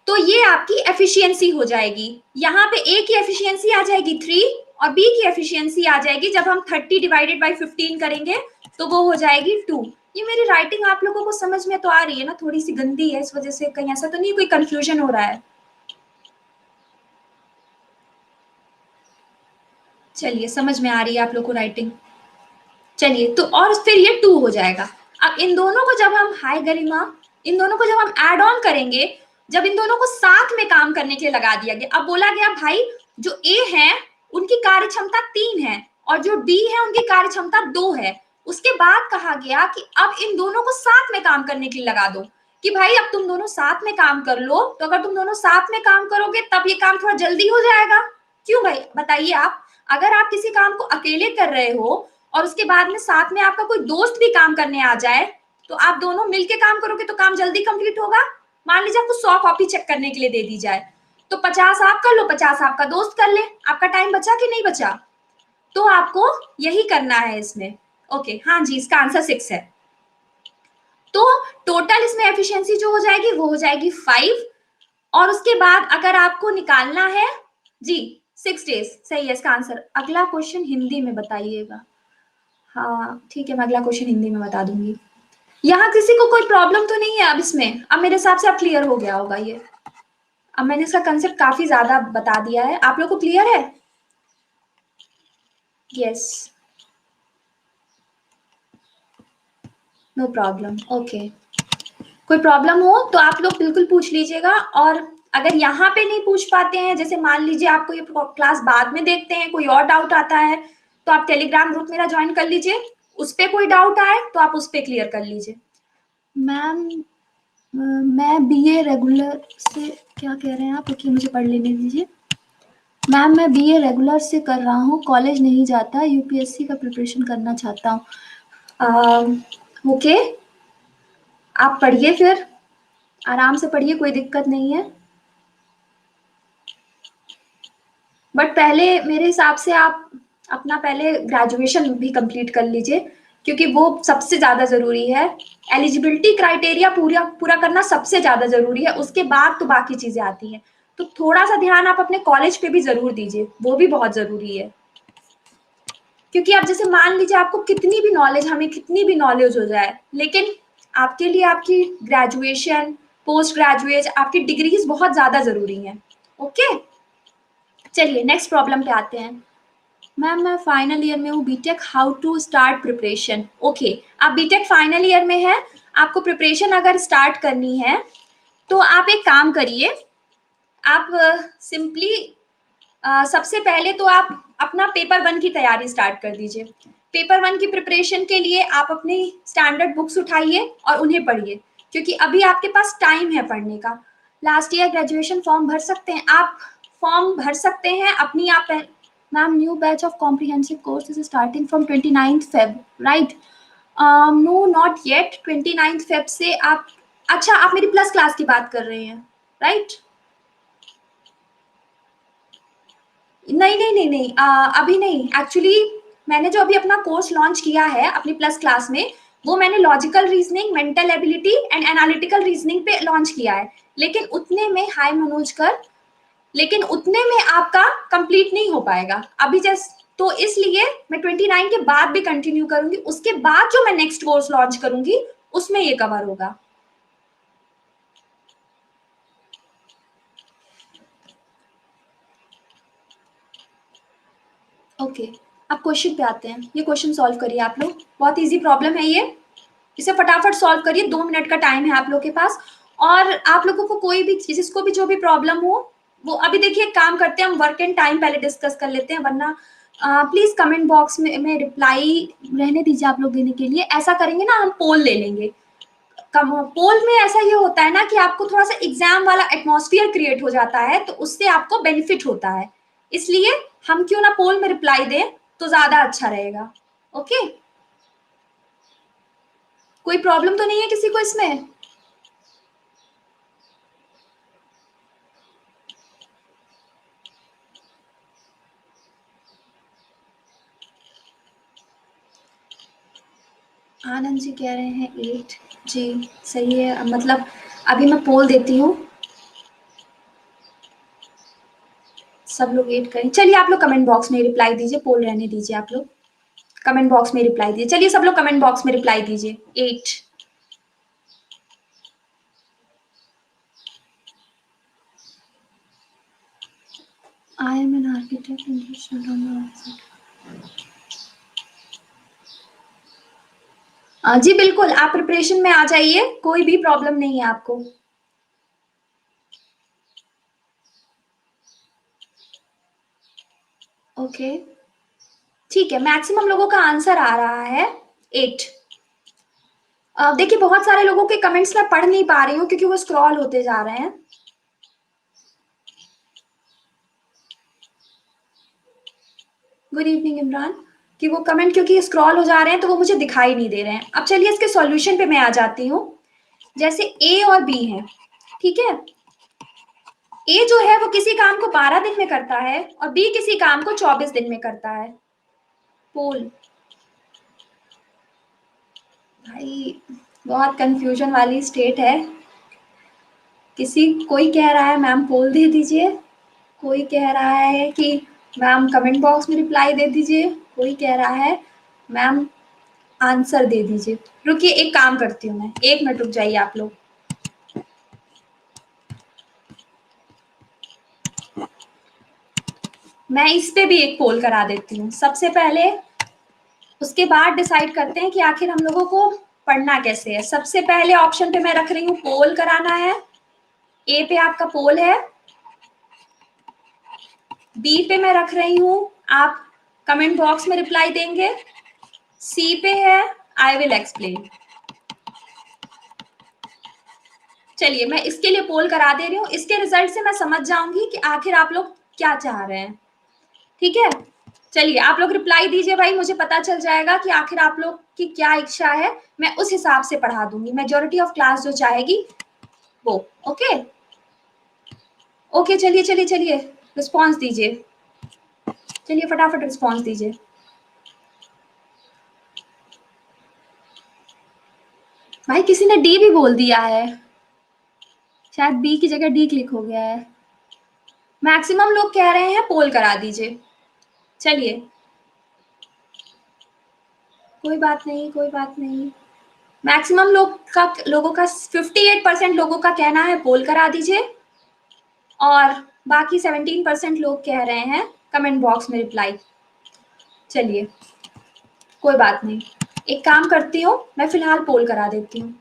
तो ये आपकी एफिशिएंसी हो जाएगी। यहाँ पे ए की एफिशिएंसी आ जाएगी 3 और बी की एफिशिएंसी आ जाएगी, जब हम 30 डिवाइडेड बाई 15 करेंगे तो वो हो जाएगी 2। ये मेरी राइटिंग आप लोगों को समझ में तो आ रही है ना? थोड़ी सी गंदी है, इस वजह से कहीं ऐसा तो नहीं कोई कंफ्यूजन हो रहा है? चलिए समझ में आ रही है आप लोग को राइटिंग। चलिए तो और फिर ये 2 हो जाएगा। अब इन दोनों को जब हम, हाय गरिमा, इन दोनों को जब हम ऐड ऑन करेंगे, जब इन दोनों को साथ में काम करने के लिए लगा दिया गया, अब बोला गया भाई जो ए है उनकी कार्य क्षमता 3 है और जो बी है उनकी कार्य क्षमता 2 है। उसके बाद कहा गया कि अब इन दोनों को साथ में काम करने के लिए लगा दो कि भाई अब तुम दोनों साथ में काम कर लो। तो अगर तुम दोनों साथ में काम करोगे तब ये काम थोड़ा जल्दी हो जाएगा। क्यों भाई बताइए आप? अगर आप किसी काम को अकेले कर रहे हो और उसके बाद में साथ में आपका कोई दोस्त भी काम करने आ जाए तो आप दोनों मिलके काम करोगे तो काम जल्दी कंप्लीट होगा। मान लीजिए आपको 100 कॉपी चेक करने के लिए दे दी जाए तो 50 आप कर लो, 50 आपका दोस्त कर ले, आपका टाइम बचा कि नहीं बचा? तो आपको यही करना है इसमें। ओके हाँ जी, इसका आंसर 6 है। तो टोटल इसमें एफिशिएंसी जो हो जाएगी वो हो जाएगी 5। और उसके बाद अगर आपको निकालना है जी 6 डेज, सही है इसका आंसर। अगला क्वेश्चन हिंदी में बताइएगा। हाँ ठीक है, मैं अगला क्वेश्चन हिंदी में बता दूंगी। यहाँ किसी को कोई प्रॉब्लम तो नहीं है? अब इसमें अब मेरे हिसाब से अब क्लियर हो गया होगा ये। अब मैंने इसका कंसेप्ट काफी ज्यादा बता दिया है, आप लोग को क्लियर है? Yes, no problem, okay. कोई प्रॉब्लम हो तो आप लोग बिल्कुल पूछ लीजिएगा। और अगर यहाँ पे नहीं पूछ पाते हैं, जैसे मान लीजिए आपको ये क्लास बाद में देखते हैं, कोई और डाउट आता है तो आप टेलीग्राम ग्रुप मेरा ज्वाइन कर लीजिए। उस पर कोई डाउट आए तो आप उस पर क्लियर कर लीजिए। मैम मैं बीए रेगुलर से, क्या कह रहे हैं आप? ओके मुझे पढ़ लेने दीजिए। मैम मैं बीए रेगुलर से कर रहा हूँ, कॉलेज नहीं जाता, यूपीएससी का प्रिपरेशन करना चाहता हूँ। ओके आप पढ़िए, फिर आराम से पढ़िए, कोई दिक्कत नहीं है। बट पहले मेरे हिसाब से आप अपना पहले ग्रेजुएशन भी कंप्लीट कर लीजिए, क्योंकि वो सबसे ज्यादा जरूरी है। एलिजिबिलिटी क्राइटेरिया पूरा पूरा करना सबसे ज्यादा जरूरी है, उसके बाद तो बाकी चीजें आती हैं। तो थोड़ा सा ध्यान आप अपने कॉलेज पे भी जरूर दीजिए, वो भी बहुत जरूरी है। क्योंकि आप जैसे मान लीजिए आपको कितनी भी नॉलेज, हमें कितनी भी नॉलेज हो जाए, लेकिन आपके लिए आपकी ग्रेजुएशन, पोस्ट ग्रेजुएट, आपकी डिग्रीज बहुत ज्यादा जरूरी है। ओके चलिए नेक्स्ट प्रॉब्लम पे आते हैं। मैम मैं फाइनल ईयर में हूँ BTech, how to start preparation? Okay आप बीटेक फाइनल ईयर में है, आपको प्रिपरेशन अगर स्टार्ट करनी है तो आप एक काम करिए। आप सिंपली सबसे पहले तो आप अपना पेपर 1 की तैयारी स्टार्ट कर दीजिए। पेपर 1 की प्रिपरेशन के लिए आप अपनी स्टैंडर्ड बुक्स उठाइए और उन्हें पढ़िए, क्योंकि अभी आपके पास टाइम है पढ़ने का। लास्ट ईयर ग्रेजुएशन फॉर्म भर सकते हैं आप, फॉर्म भर सकते हैं अपनी आप। Ma'am new batch of comprehensive course is starting from 29 Feb, right? No not yet, 29 Feb से आप, अच्छा आप मेरी प्लस क्लास की बात कर रहे हैं, राइट? नहीं नहीं नहीं नहीं, अभी नहीं। एक्चुअली मैंने जो अभी अपना कोर्स लॉन्च किया है अपनी प्लस क्लास में, वो मैंने logical reasoning, mental ability and analytical reasoning पे लॉन्च किया है। लेकिन उतने में, हाय मनोज कर, लेकिन उतने में आपका कंप्लीट नहीं हो पाएगा अभी। जस्ट तो इसलिए मैं 29 के बाद भी कंटिन्यू करूंगी, उसके बाद जो मैं नेक्स्ट कोर्स लॉन्च करूंगी उसमें ये कवर होगा। ओके, अब क्वेश्चन पे आते हैं। ये क्वेश्चन सॉल्व करिए आप लोग, बहुत इजी प्रॉब्लम है ये। इसे फटाफट सॉल्व करिए, 2 मिनट का टाइम है आप लोग के पास। और आप लोगों को कोई भी, जिसको भी जो भी प्रॉब्लम हो, वो अभी देखिए एक काम करते हैं, हम वर्क एंड टाइम पहले डिस्कस कर लेते हैं, वरना प्लीज कमेंट बॉक्स में रिप्लाई रहने दीजिए आप लोग देने के लिए। ऐसा करेंगे ना, हम पोल ले लेंगे। पोल में ऐसा ये होता है ना कि आपको थोड़ा सा एग्जाम वाला एटमॉस्फेयर क्रिएट हो जाता है, तो उससे आपको बेनिफिट होता है। इसलिए हम क्यों ना पोल में रिप्लाई दें, तो ज्यादा अच्छा रहेगा। ओके, कोई प्रॉब्लम तो नहीं है किसी को इसमें? आनंद जी कह रहे हैं 8। जी सही है, मतलब अभी मैं पोल देती हूँ, सब लोग 8 करें। चलिए आप लोग कमेंट बॉक्स में रिप्लाई दीजिए, पोल रहने दीजिए। आप लोग कमेंट बॉक्स में रिप्लाई दीजिए। चलिए सब लोग कमेंट बॉक्स में रिप्लाई दीजिए 8। I am an architect. जी बिल्कुल, आप प्रिपरेशन में आ जाइए, कोई भी प्रॉब्लम नहीं है आपको। ओके ठीक है, मैक्सिमम लोगों का आंसर आ रहा है 8। देखिए बहुत सारे लोगों के कमेंट्स मैं पढ़ नहीं पा रही हूँ क्योंकि वो स्क्रॉल होते जा रहे हैं। Good evening Imran. कि वो कमेंट क्योंकि स्क्रॉल हो जा रहे हैं तो वो मुझे दिखाई नहीं दे रहे हैं। अब चलिए इसके सॉल्यूशन पे मैं आ जाती हूँ। जैसे ए और बी है, ठीक है? ए जो है वो किसी काम को 12 दिन में करता है और बी किसी काम को 24 दिन में करता है। पोल भाई बहुत कंफ्यूजन वाली स्टेट है। कोई कह रहा है मैम पोल दे दीजिए, कोई कह रहा है कि मैम कमेंट बॉक्स में रिप्लाई दे दीजिए, कोई कह रहा है मैम आंसर दे दीजिए। रुकिए एक काम करती हूँ मैं, 1 मिनट रुक जाइए आप लोग। मैं इस पे भी एक पोल करा देती हूँ सबसे पहले, उसके बाद डिसाइड करते हैं कि आखिर हम लोगों को पढ़ना कैसे है। सबसे पहले ऑप्शन पे मैं रख रही हूँ पोल कराना है। ए पे आपका पोल है, बी पे मैं रख रही हूँ आप कमेंट बॉक्स में रिप्लाई देंगे, सी पे है आई विल एक्सप्लेन। चलिए मैं इसके लिए पोल करा दे रही हूँ, इसके रिजल्ट से मैं समझ जाऊंगी कि आखिर आप लोग क्या चाह रहे हैं। ठीक है, चलिए आप लोग रिप्लाई दीजिए भाई, मुझे पता चल जाएगा कि आखिर आप लोग की क्या इच्छा है, मैं उस हिसाब से पढ़ा दूंगी। मेजोरिटी ऑफ क्लास जो चाहेगी वो। ओके ओके, चलिए चलिए चलिए रिस्पॉन्स दीजिए, चलिए फटाफट रिस्पॉन्स दीजिए। भाई किसी ने डी भी बोल दिया है, शायद बी की जगह डी क्लिक हो गया है। मैक्सिमम लोग कह रहे हैं पोल करा दीजिए। चलिए कोई बात नहीं, कोई बात नहीं। मैक्सिमम लोगों का 58% लोगों का कहना है पोल करा दीजिए, और बाकी 17% लोग कह रहे हैं कमेंट बॉक्स में रिप्लाई। चलिए कोई बात नहीं, एक काम करती हूँ मैं फिलहाल पोल करा देती हूँ।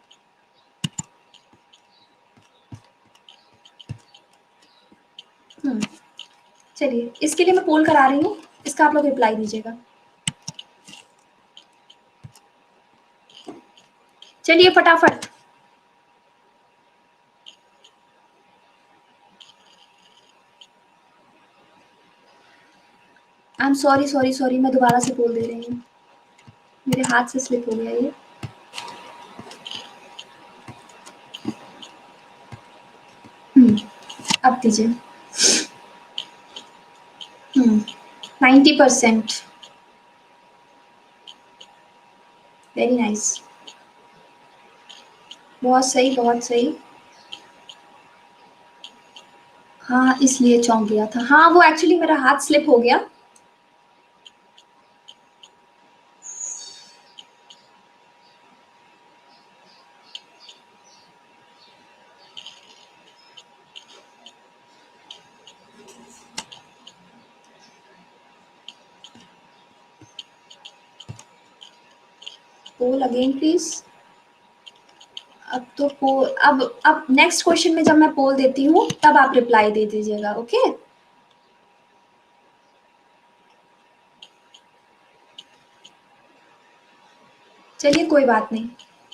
चलिए इसके लिए मैं पोल करा रही हूँ, इसका आप लोग रिप्लाई दीजिएगा। चलिए फटाफट। I am sorry sorry sorry, मैं दोबारा से बोल दे रही हूँ, मेरे हाथ से स्लिप हो गया ये। अब दीजिए। 90%। Very nice. बहुत सही बहुत सही। हाँ इसलिए चौंक गया था, हाँ वो एक्चुअली मेरा हाथ स्लिप हो गया। पोल अगेन प्लीज। अब तो पोल, अब नेक्स्ट क्वेश्चन में जब मैं पोल देती हूँ तब आप रिप्लाई दे दीजिएगा, ओके। चलिए कोई बात नहीं,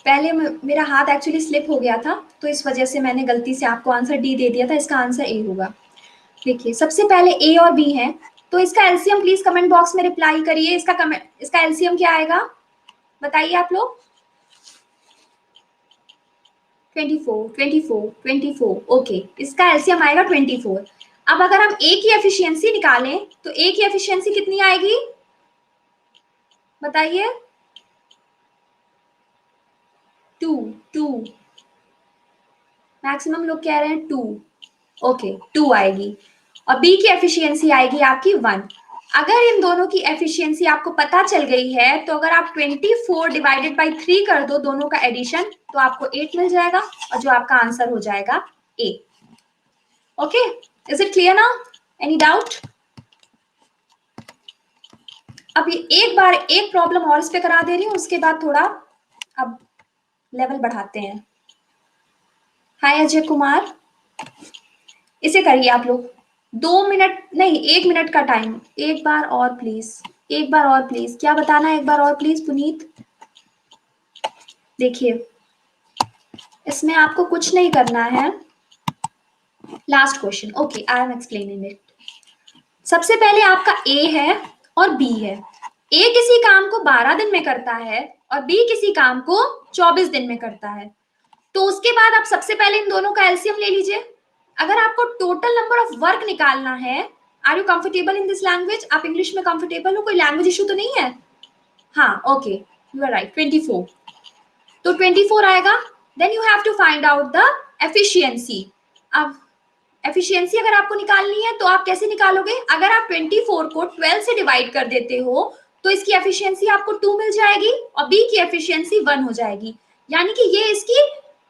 पहले मेरा हाथ एक्चुअली स्लिप हो गया था तो इस वजह से मैंने गलती से आपको आंसर डी दे दिया था, इसका आंसर ए होगा। देखिए सबसे पहले ए और बी है, तो इसका एलसीएम प्लीज कमेंट बॉक्स में रिप्लाई करिए। इसका एलसीएम क्या आएगा बताइए आप लोग। 24 24 24, ओके, इसका एलसीएम आएगा 24। अब अगर हम ए की एफिशिएंसी निकालें तो ए की एफिशिएंसी कितनी आएगी बताइए। 2 2, मैक्सिमम लोग कह रहे हैं 2, ओके 2 आएगी। और बी की एफिशिएंसी आएगी आपकी 1। अगर इन दोनों की एफिशिएंसी आपको पता चल गई है तो अगर आप 24 डिवाइडेड बाई 3 कर दो दोनों का एडिशन तो आपको 8 मिल जाएगा और जो आपका आंसर हो जाएगा A. Okay, is it clear now? Any doubt? अब ये एक बार एक प्रॉब्लम और इस पे करा दे रही हूँ, उसके बाद थोड़ा अब लेवल बढ़ाते हैं। हाय अजय कुमार, इसे करिए आप लोग। 2 मिनट नहीं, 1 मिनट का टाइम। एक बार और प्लीज, एक बार और प्लीज, क्या बताना है एक बार और प्लीज पुनीत। देखिए इसमें आपको कुछ नहीं करना है। Last question, okay I am explaining it. सबसे पहले आपका ए है और बी है। ए किसी काम को 12 दिन में करता है और बी किसी काम को 24 दिन में करता है। तो उसके बाद आप सबसे पहले इन दोनों का एलसीएम ले लीजिए। अगर आपको टोटल नंबर ऑफ वर्क निकालना है, are you comfortable in this language? आप इंग्लिश में कंफर्टेबल हो? कोई लैंग्वेज इशू तो नहीं है? हाँ ओके, यू आर राइट, 24। तो 24 आएगा। Then you have to find out the efficiency. अब एफिशिएंसी अगर आपको निकालनी है तो आप कैसे निकालोगे? अगर आप 24 को 12 से डिवाइड कर देते हो तो इसकी एफिशिएंसी आपको 2 मिल जाएगी और बी की एफिशिएंसी 1 हो जाएगी। यानी कि ये इसकी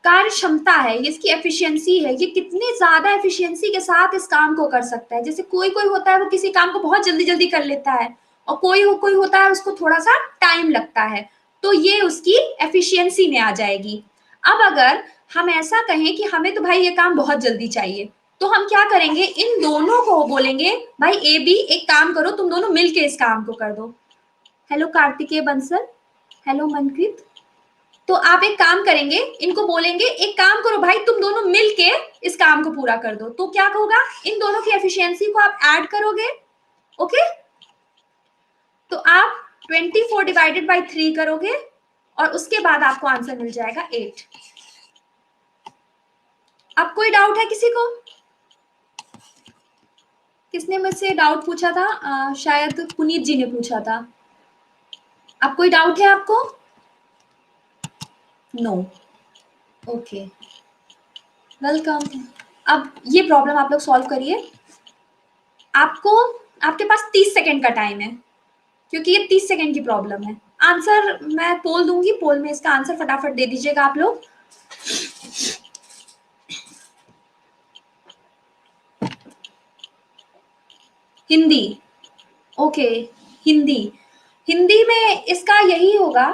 कार्य क्षमता है, ये इसकी एफिशिएंसी है, ये कितनी ज्यादा एफिशिएंसी के साथ इस काम को कर सकता है। जैसे कोई कोई होता है वो किसी काम को बहुत जल्दी जल्दी कर लेता है और कोई होता है उसको थोड़ा सा टाइम लगता है, तो ये उसकी एफिशिएंसी में आ जाएगी। अब अगर हम ऐसा कहें कि हमें तो भाई ये काम बहुत जल्दी चाहिए, तो हम क्या करेंगे, इन दोनों को बोलेंगे भाई ए बी एक काम करो, तुम दोनों मिलके इस काम को कर दो। Hello Kartikeya Bansal, hello Manpreet. तो आप एक काम करेंगे, इनको बोलेंगे एक काम करो भाई तुम दोनों मिलके इस काम को पूरा कर दो। तो क्या होगा, इन दोनों की एफिशिएंसी को आप ऐड करोगे। ओके, तो आप 24 डिवाइडेड बाई 3 करोगे और उसके बाद आपको आंसर मिल जाएगा 8। अब कोई डाउट है किसी को? किसने मुझसे डाउट पूछा था? शायद पुनीत जी ने पूछा था। अब कोई डाउट है आपको? No, okay, welcome. अब ये प्रॉब्लम आप लोग सॉल्व करिए। आपको, आपके पास 30 सेकेंड का टाइम है क्योंकि ये 30 सेकेंड की प्रॉब्लम है। आंसर मैं पोल दूंगी, पोल में इसका आंसर फटाफट दे दीजिएगा आप लोग। हिंदी, ओके, हिंदी, हिंदी में इसका यही होगा।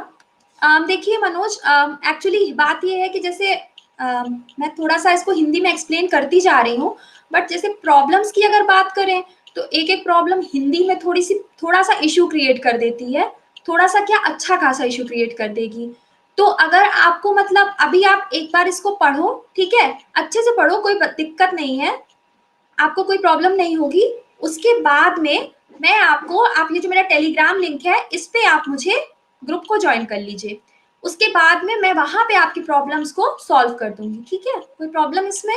देखिए मनोज, एक्चुअली बात ये है कि जैसे मैं थोड़ा सा इसको हिंदी में एक्सप्लेन करती जा रही हूँ, बट जैसे प्रॉब्लम्स की अगर बात करें तो एक एक प्रॉब्लम हिंदी में थोड़ा सा इशू क्रिएट कर देती है, थोड़ा सा क्या अच्छा खासा इशू क्रिएट कर देगी। तो अगर आपको मतलब अभी आप एक बार इसको पढ़ो, ठीक है, अच्छे से पढ़ो, कोई दिक्कत नहीं है, आपको कोई प्रॉब्लम नहीं होगी। उसके बाद में मैं आपको, आप ये जो मेरा टेलीग्राम लिंक है इस पे आप मुझे ग्रुप को ज्वाइन कर लीजिए। उसके बाद में मैं वहां पे आपकी प्रॉब्लम्स को सॉल्व कर दूंगी, ठीक है? कोई प्रॉब्लम इसमें?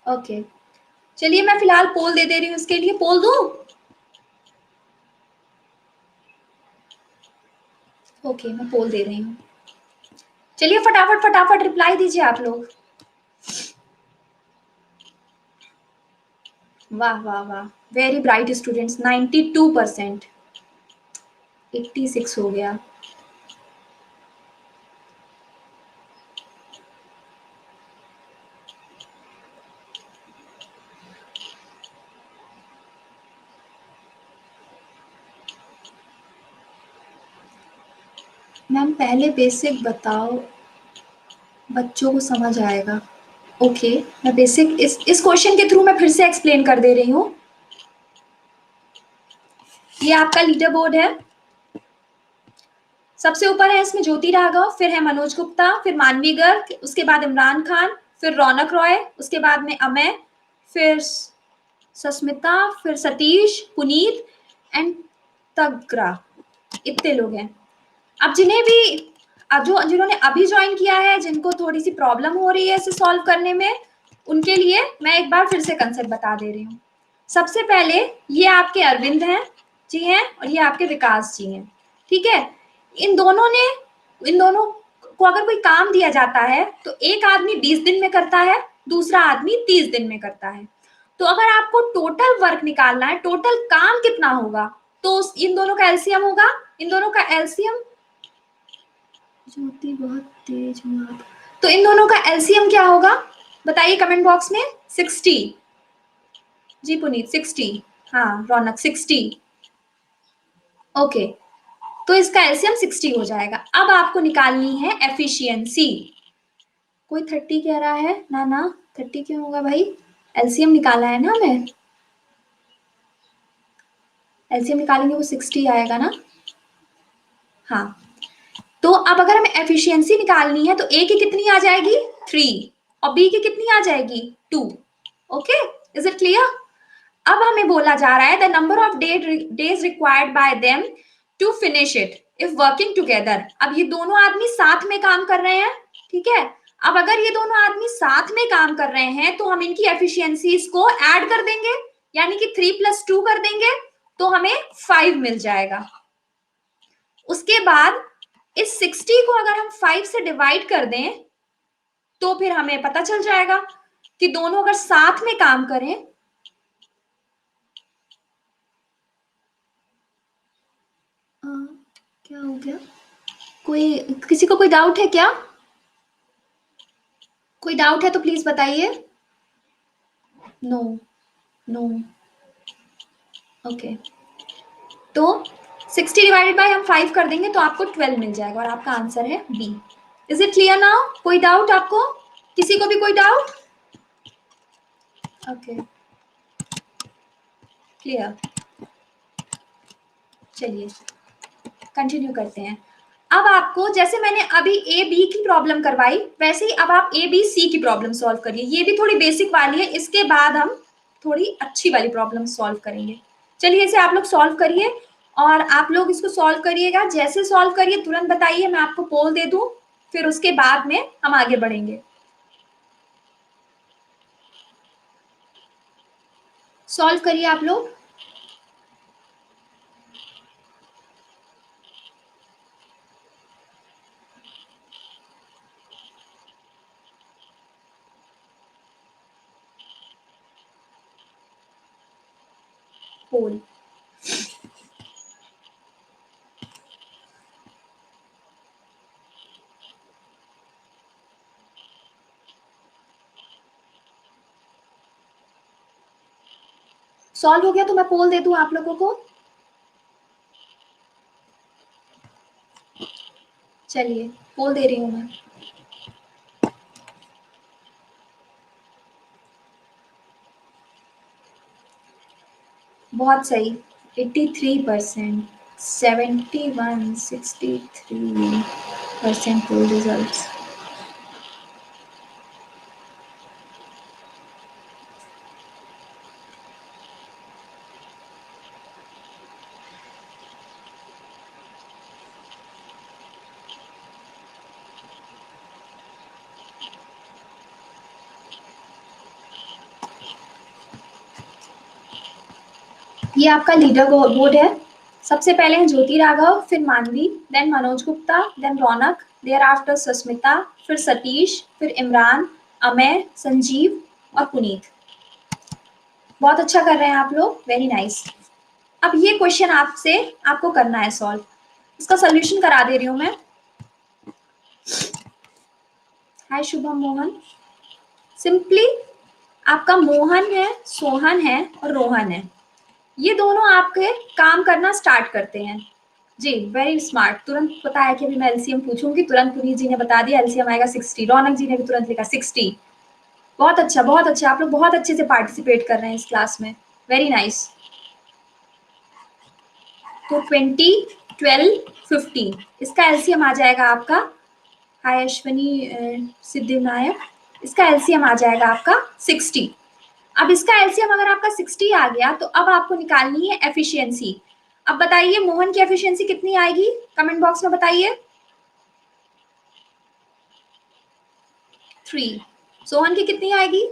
ओके, चलिए मैं फिलहाल पोल दे रही हूँ, इसके लिए पोल दूं? ओके, मैं पोल दे रही हूँ। चलिए फटाफट फटाफट रिप्लाई दीजिए आप लोग। वाह वाह वाह, वेरी ब्राइट स्टूडेंट्स, 92%, 86 हो गया। मैम पहले बेसिक बताओ, बच्चों को समझ आएगा। ओके, मैं बेसिक इस क्वेश्चन के थ्रू मैं फिर से एक्सप्लेन कर दे रही हूँ। ये आपका लीडर बोर्ड है, सबसे ऊपर है इसमें ज्योति राघव, फिर है मनोज गुप्ता, फिर मानवी गर्ग, उसके बाद इमरान खान, फिर रौनक रॉय, उसके बाद में अमय, फिर सस्मिता, फिर सतीश, पुनीत एंड तगरा। इतने लोग हैं। अब जिन्हें भी जो जिन्होंने अभी ज्वाइन किया है, जिनको थोड़ी सी प्रॉब्लम हो रही है इसे सॉल्व करने में, उनके लिए मैं एक बार फिर से कंसेप्ट बता दे रही हूँ। सबसे पहले ये आपके अरविंद हैं जी हैं, और ये आपके विकास जी हैं, ठीक है? इन दोनों को अगर कोई काम दिया जाता है तो एक आदमी 20 दिन में करता है, दूसरा आदमी 30 दिन में करता है। तो अगर आपको टोटल वर्क निकालना है, टोटल काम कितना होगा, तो इन दोनों का एलसीएम होगा। इन दोनों का एलसीएम, ज्योति बहुत तेज हूँ आप, तो इन दोनों का एलसीएम क्या होगा बताइए कमेंट बॉक्स में। 60 जी पुनीत, 60, हाँ रौनक 60। ओके, तो इसका एलसीएम 60 हो जाएगा। अब आपको निकालनी है एफिशिएंसी। कोई 30 कह रहा है, ना ना 30 क्यों होगा भाई, एलसीएम निकाला है ना हमें, एलसीएम निकालेंगे वो 60 आएगा ना। हाँ, तो अब अगर हमें एफिशिएंसी निकालनी है तो ए की कितनी आ जाएगी 3, और बी की कितनी आ जाएगी 2। Okay, is it clear? अब हमें बोला जा रहा है the number of days required by them to finish it if working together. अब ये दोनों आदमी साथ में काम कर रहे हैं, ठीक है? अब अगर ये दोनों आदमी साथ में काम कर रहे हैं तो हम इनकी एफिशिएंसीज को ऐड कर देंगे, यानी कि 3 + 2 कर देंगे, तो हमें 5 मिल जाएगा। उसके बाद इस 60 को अगर हम 5 से डिवाइड कर दें तो फिर हमें पता चल जाएगा कि दोनों अगर साथ में काम करें, क्या हो गया, कोई किसी को कोई डाउट है क्या? कोई डाउट है तो प्लीज बताइए। नो, नो, ओके, तो 60 डिवाइडेड बाय हम 5 कर देंगे तो आपको 12 मिल जाएगा, और आपका आंसर है B. Is it clear now? कोई डाउट आपको, किसी को भी कोई डाउट? Okay, clear. चलिए कंटिन्यू करते हैं। अब आपको, जैसे मैंने अभी ए बी की प्रॉब्लम करवाई, वैसे ही अब आप ए बी सी की प्रॉब्लम सॉल्व करिए। ये भी थोड़ी बेसिक वाली है, इसके बाद हम थोड़ी अच्छी वाली प्रॉब्लम सॉल्व करेंगे। चलिए इसे आप लोग सॉल्व करिए, और आप लोग इसको सॉल्व करिएगा। जैसे सॉल्व करिए तुरंत बताइए, मैं आपको पोल दे दूं, फिर उसके बाद में हम आगे बढ़ेंगे। सॉल्व करिए आप लोग। पोल सॉल्व हो गया तो मैं पोल दे दूं आप लोगों को। चलिए पोल दे रही हूं मैं। बहुत सही। 83%, 71, 63% full results. ये आपका लीडर बोर्ड है। सबसे पहले हैं ज्योति राघव, फिर Manvi, then Manoj Gupta, then Raunak, thereafter Susmita, फिर सतीश, फिर इमरान, अमय, संजीव और पुनीत। बहुत अच्छा कर रहे हैं आप लोग, वेरी नाइस। अब ये क्वेश्चन आपसे आपको करना है सॉल्व। इसका सोल्यूशन करा दे रही हूं मैं। हाय शुभम मोहन। सिंपली आपका मोहन है, सोहन है और रोहन है। ये दोनों आपके काम करना स्टार्ट करते हैं जी। Very smart. तुरंत पता है कि अभी मैं एलसीएम पूछूंगी, तुरंत पुनीत जी ने बता दिया एलसीएम आएगा 60। रौनक जी ने भी तुरंत लिखा 60। बहुत अच्छा, बहुत अच्छा। आप लोग बहुत अच्छे से पार्टिसिपेट कर रहे हैं इस क्लास में, वेरी नाइस। तो 20, 12, 15 इसका एलसीएम आ जाएगा आपका। हाय अश्विनी सिद्धिनायक। इसका एलसीएम आ जाएगा आपका 60। अब इसका एलसीएम अगर आपका 60 आ गया तो अब आपको निकालनी है एफिशिएंसी। अब बताइए मोहन की एफिशिएंसी कितनी आएगी, कमेंट बॉक्स में बताइए। 3। सोहन की कितनी आएगी?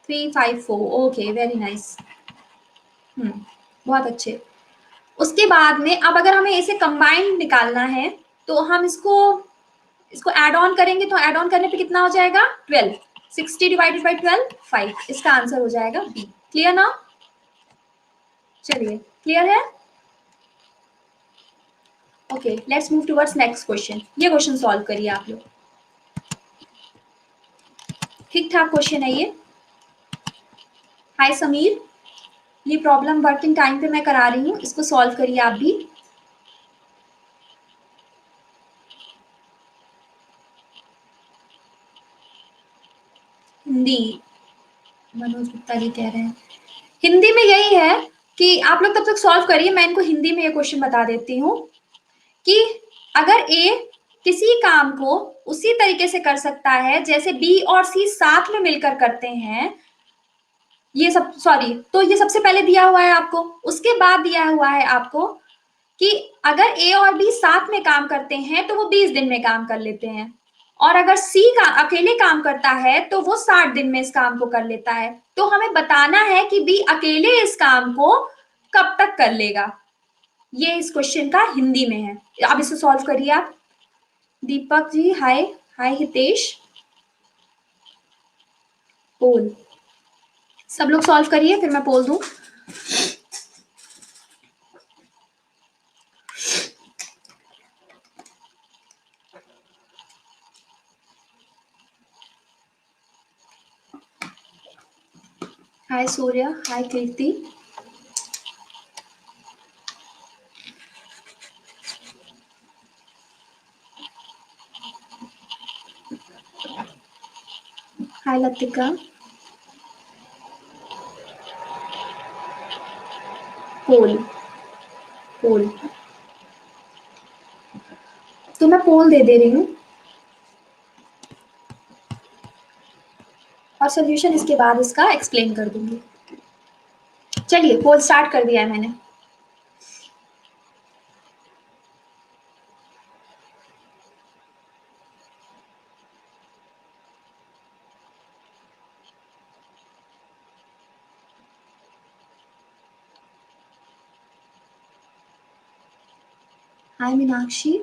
354। Okay, very nice. बहुत अच्छे। उसके बाद में अब अगर हमें इसे कंबाइंड निकालना है तो हम इसको इसको ऐड ऑन करेंगे, तो ऐड ऑन करने पे कितना हो जाएगा? 12। 60 डिवाइडेड बाई 12, 5। इसका आंसर हो जाएगा बी। क्लियर ना? चलिए, क्लियर है? Okay, let's move towards next question. ये क्वेश्चन सॉल्व करिए आप लोग। ठीक ठाक क्वेश्चन है ये। हाय समीर। ये प्रॉब्लम वर्किंग टाइम पे मैं करा रही हूँ, इसको सॉल्व करिए आप भी। हिंदी, मनोज गुप्ता जी कह रहे हैं। हिंदी में यही है कि आप लोग तब तक सॉल्व करिए, मैं इनको हिंदी में ये क्वेश्चन बता देती हूँ कि अगर ए किसी काम को उसी तरीके से कर सकता है जैसे बी और सी साथ में मिलकर करते हैं, ये सब सॉरी, तो ये सबसे पहले दिया हुआ है आपको। उसके बाद दिया हुआ है आपको कि अगर ए और बी साथ में काम करते हैं तो वो 20 दिन में काम कर लेते हैं, और अगर सी का अकेले काम करता है तो वो 60 दिन में इस काम को कर लेता है। तो हमें बताना है कि बी अकेले इस काम को कब तक कर लेगा। ये इस क्वेश्चन का हिंदी में है। अब इसे सॉल्व करिए आप। दीपक जी हाय। हाय हितेश। पोल। सब लोग सॉल्व करिए, फिर मैं पोल दूं। हाय सूर्य। हाय कीर्ति। हाय लतिका। पोल। पोल। तो मैं पोल दे दे रही हूँ और सोल्यूशन इसके बाद इसका एक्सप्लेन कर दूंगी। चलिए, पोल स्टार्ट कर दिया है मैंने। हाय मीनाक्षी।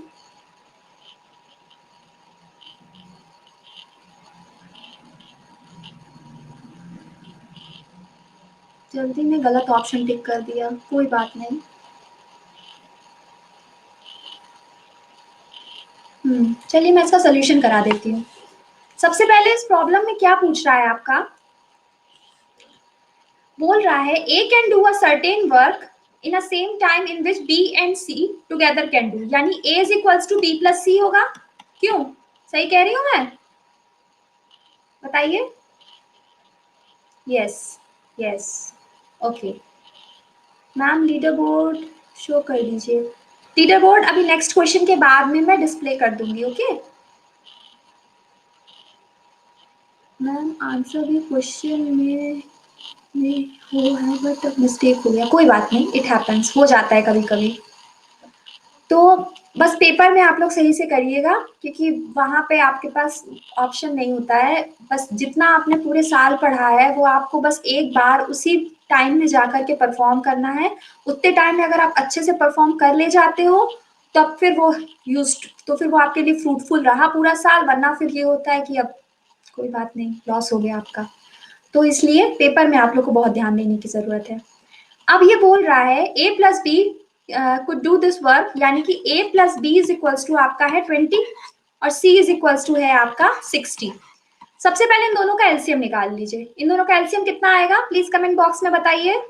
जल्दी में गलत ऑप्शन टिक कर दिया, कोई बात नहीं। चलिए मैं इसका सोल्यूशन करा देती हूँ। सबसे पहले इस प्रॉब्लम में क्या पूछ रहा है आपका? बोल रहा है A can do a certain work in a same time in which B and C together can do, यानी A is equals to B plus C होगा। क्यों? सही कह रही हूँ मैं? बताइए। Yes, yes. Okay ma'am, leader board show कर दीजिए। लीडर बोर्ड अभी नेक्स्ट क्वेश्चन के बाद में मैं डिस्प्ले कर दूंगी। ओके मैम, आंसर भी क्वेश्चन में हो है बट मिस्टेक हो गया, कोई बात नहीं, इट हैपेंस, हो जाता है कभी कभी। तो बस पेपर में आप लोग सही से करिएगा, क्योंकि वहां पे आपके पास ऑप्शन नहीं होता है। बस जितना आपने पूरे साल पढ़ा है वो आपको बस एक बार उसी टाइम में जाकर के परफॉर्म करना है। उतने टाइम में अगर आप अच्छे से परफॉर्म कर ले जाते हो तब फिर वो तो फिर वो आपके लिए फ्रूटफुल रहा पूरा साल, वरना फिर ये होता है कि अब कोई बात नहीं, लॉस हो गया आपका। तो इसलिए पेपर में आप लोग को बहुत ध्यान देने की जरूरत है। अब ये बोल रहा है a plus B could do this work, यानी कि a plus B is equals to आपका है 20 और c इज इक्वल्स टू है आपका 60। सबसे पहले इन दोनों का एलसीएम निकाल लीजिए। इन दोनों का एलसीएम कितना आएगा प्लीज कमेंट बॉक्स में बताइए।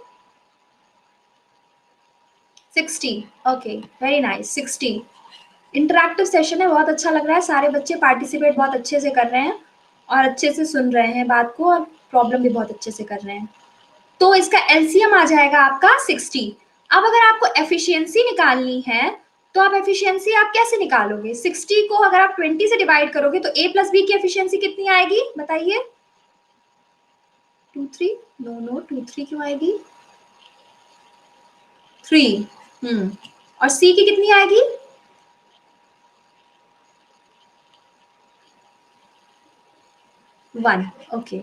60। Okay very nice, 60। Interactive session है, बहुत अच्छा लग रहा है, सारे बच्चे पार्टिसिपेट बहुत अच्छे से कर रहे हैं और अच्छे से सुन रहे हैं बात को, और प्रॉब्लम भी बहुत अच्छे से कर रहे हैं। तो इसका एलसीएम आ जाएगा आपका 60। अब अगर आपको एफिशिएंसी निकालनी है तो आप एफिशिएंसी आप कैसे निकालोगे? 60 को अगर आप 20 से डिवाइड करोगे तो a प्लस बी की एफिशिएंसी कितनी आएगी बताइए? 2 3। नो 2 3 क्यों आएगी? 3। और c की कितनी आएगी? 1। ओके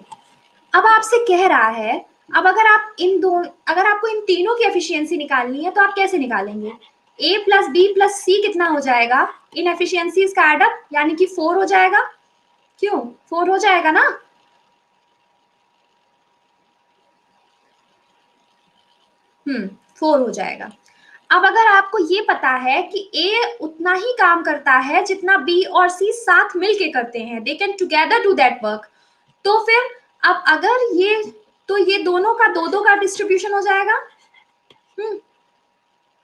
अब आपसे कह रहा है, अब अगर आपको इन तीनों की एफिशिएंसी निकालनी है तो आप कैसे निकालेंगे? a प्लस बी प्लस सी कितना हो जाएगा? इन एफिशिएंसीज का एडअप, यानी कि 4 हो जाएगा। क्यों 4 हो जाएगा ना? 4 हो जाएगा। अब अगर आपको ये पता है कि A उतना ही काम करता है जितना B और C साथ मिलके करते हैं, they can together do that work, तो फिर अब अगर ये, तो ये दोनों का दो दो का डिस्ट्रीब्यूशन हो जाएगा।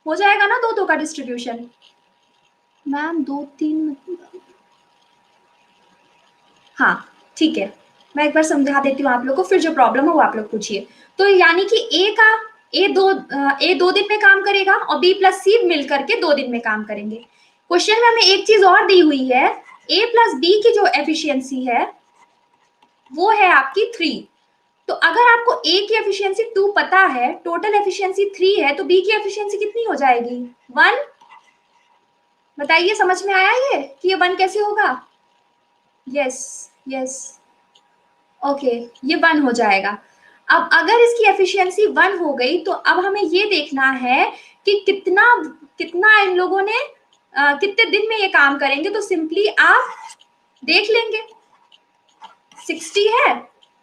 हो जाएगा ना दो दो का डिस्ट्रीब्यूशन? मैम 2 3, हाँ ठीक है, मैं एक बार समझा देती हूँ आप लोग को, फिर जो प्रॉब्लम है वो आप लोग पूछिए। तो यानी कि ए 2 दिन में काम करेगा और बी प्लस सी मिल करके 2 दिन में काम करेंगे। क्वेश्चन में हमें एक चीज और दी हुई है, ए प्लस बी की जो एफिशिएंसी है वो है आपकी 3। तो अगर आपको ए की एफिशिएंसी 2 पता है, टोटल एफिशिएंसी 3 है, तो बी की एफिशिएंसी कितनी हो जाएगी? 1। बताइए समझ में आया ये कि ये 1 कैसे होगा? यस यस, ओके ये 1 हो जाएगा। अब अगर इसकी एफिशिएंसी 1 हो गई तो अब हमें ये देखना है कि कितना कितना इन लोगों ने कितने दिन में ये काम करेंगे। तो सिंपली आप देख लेंगे, 60 है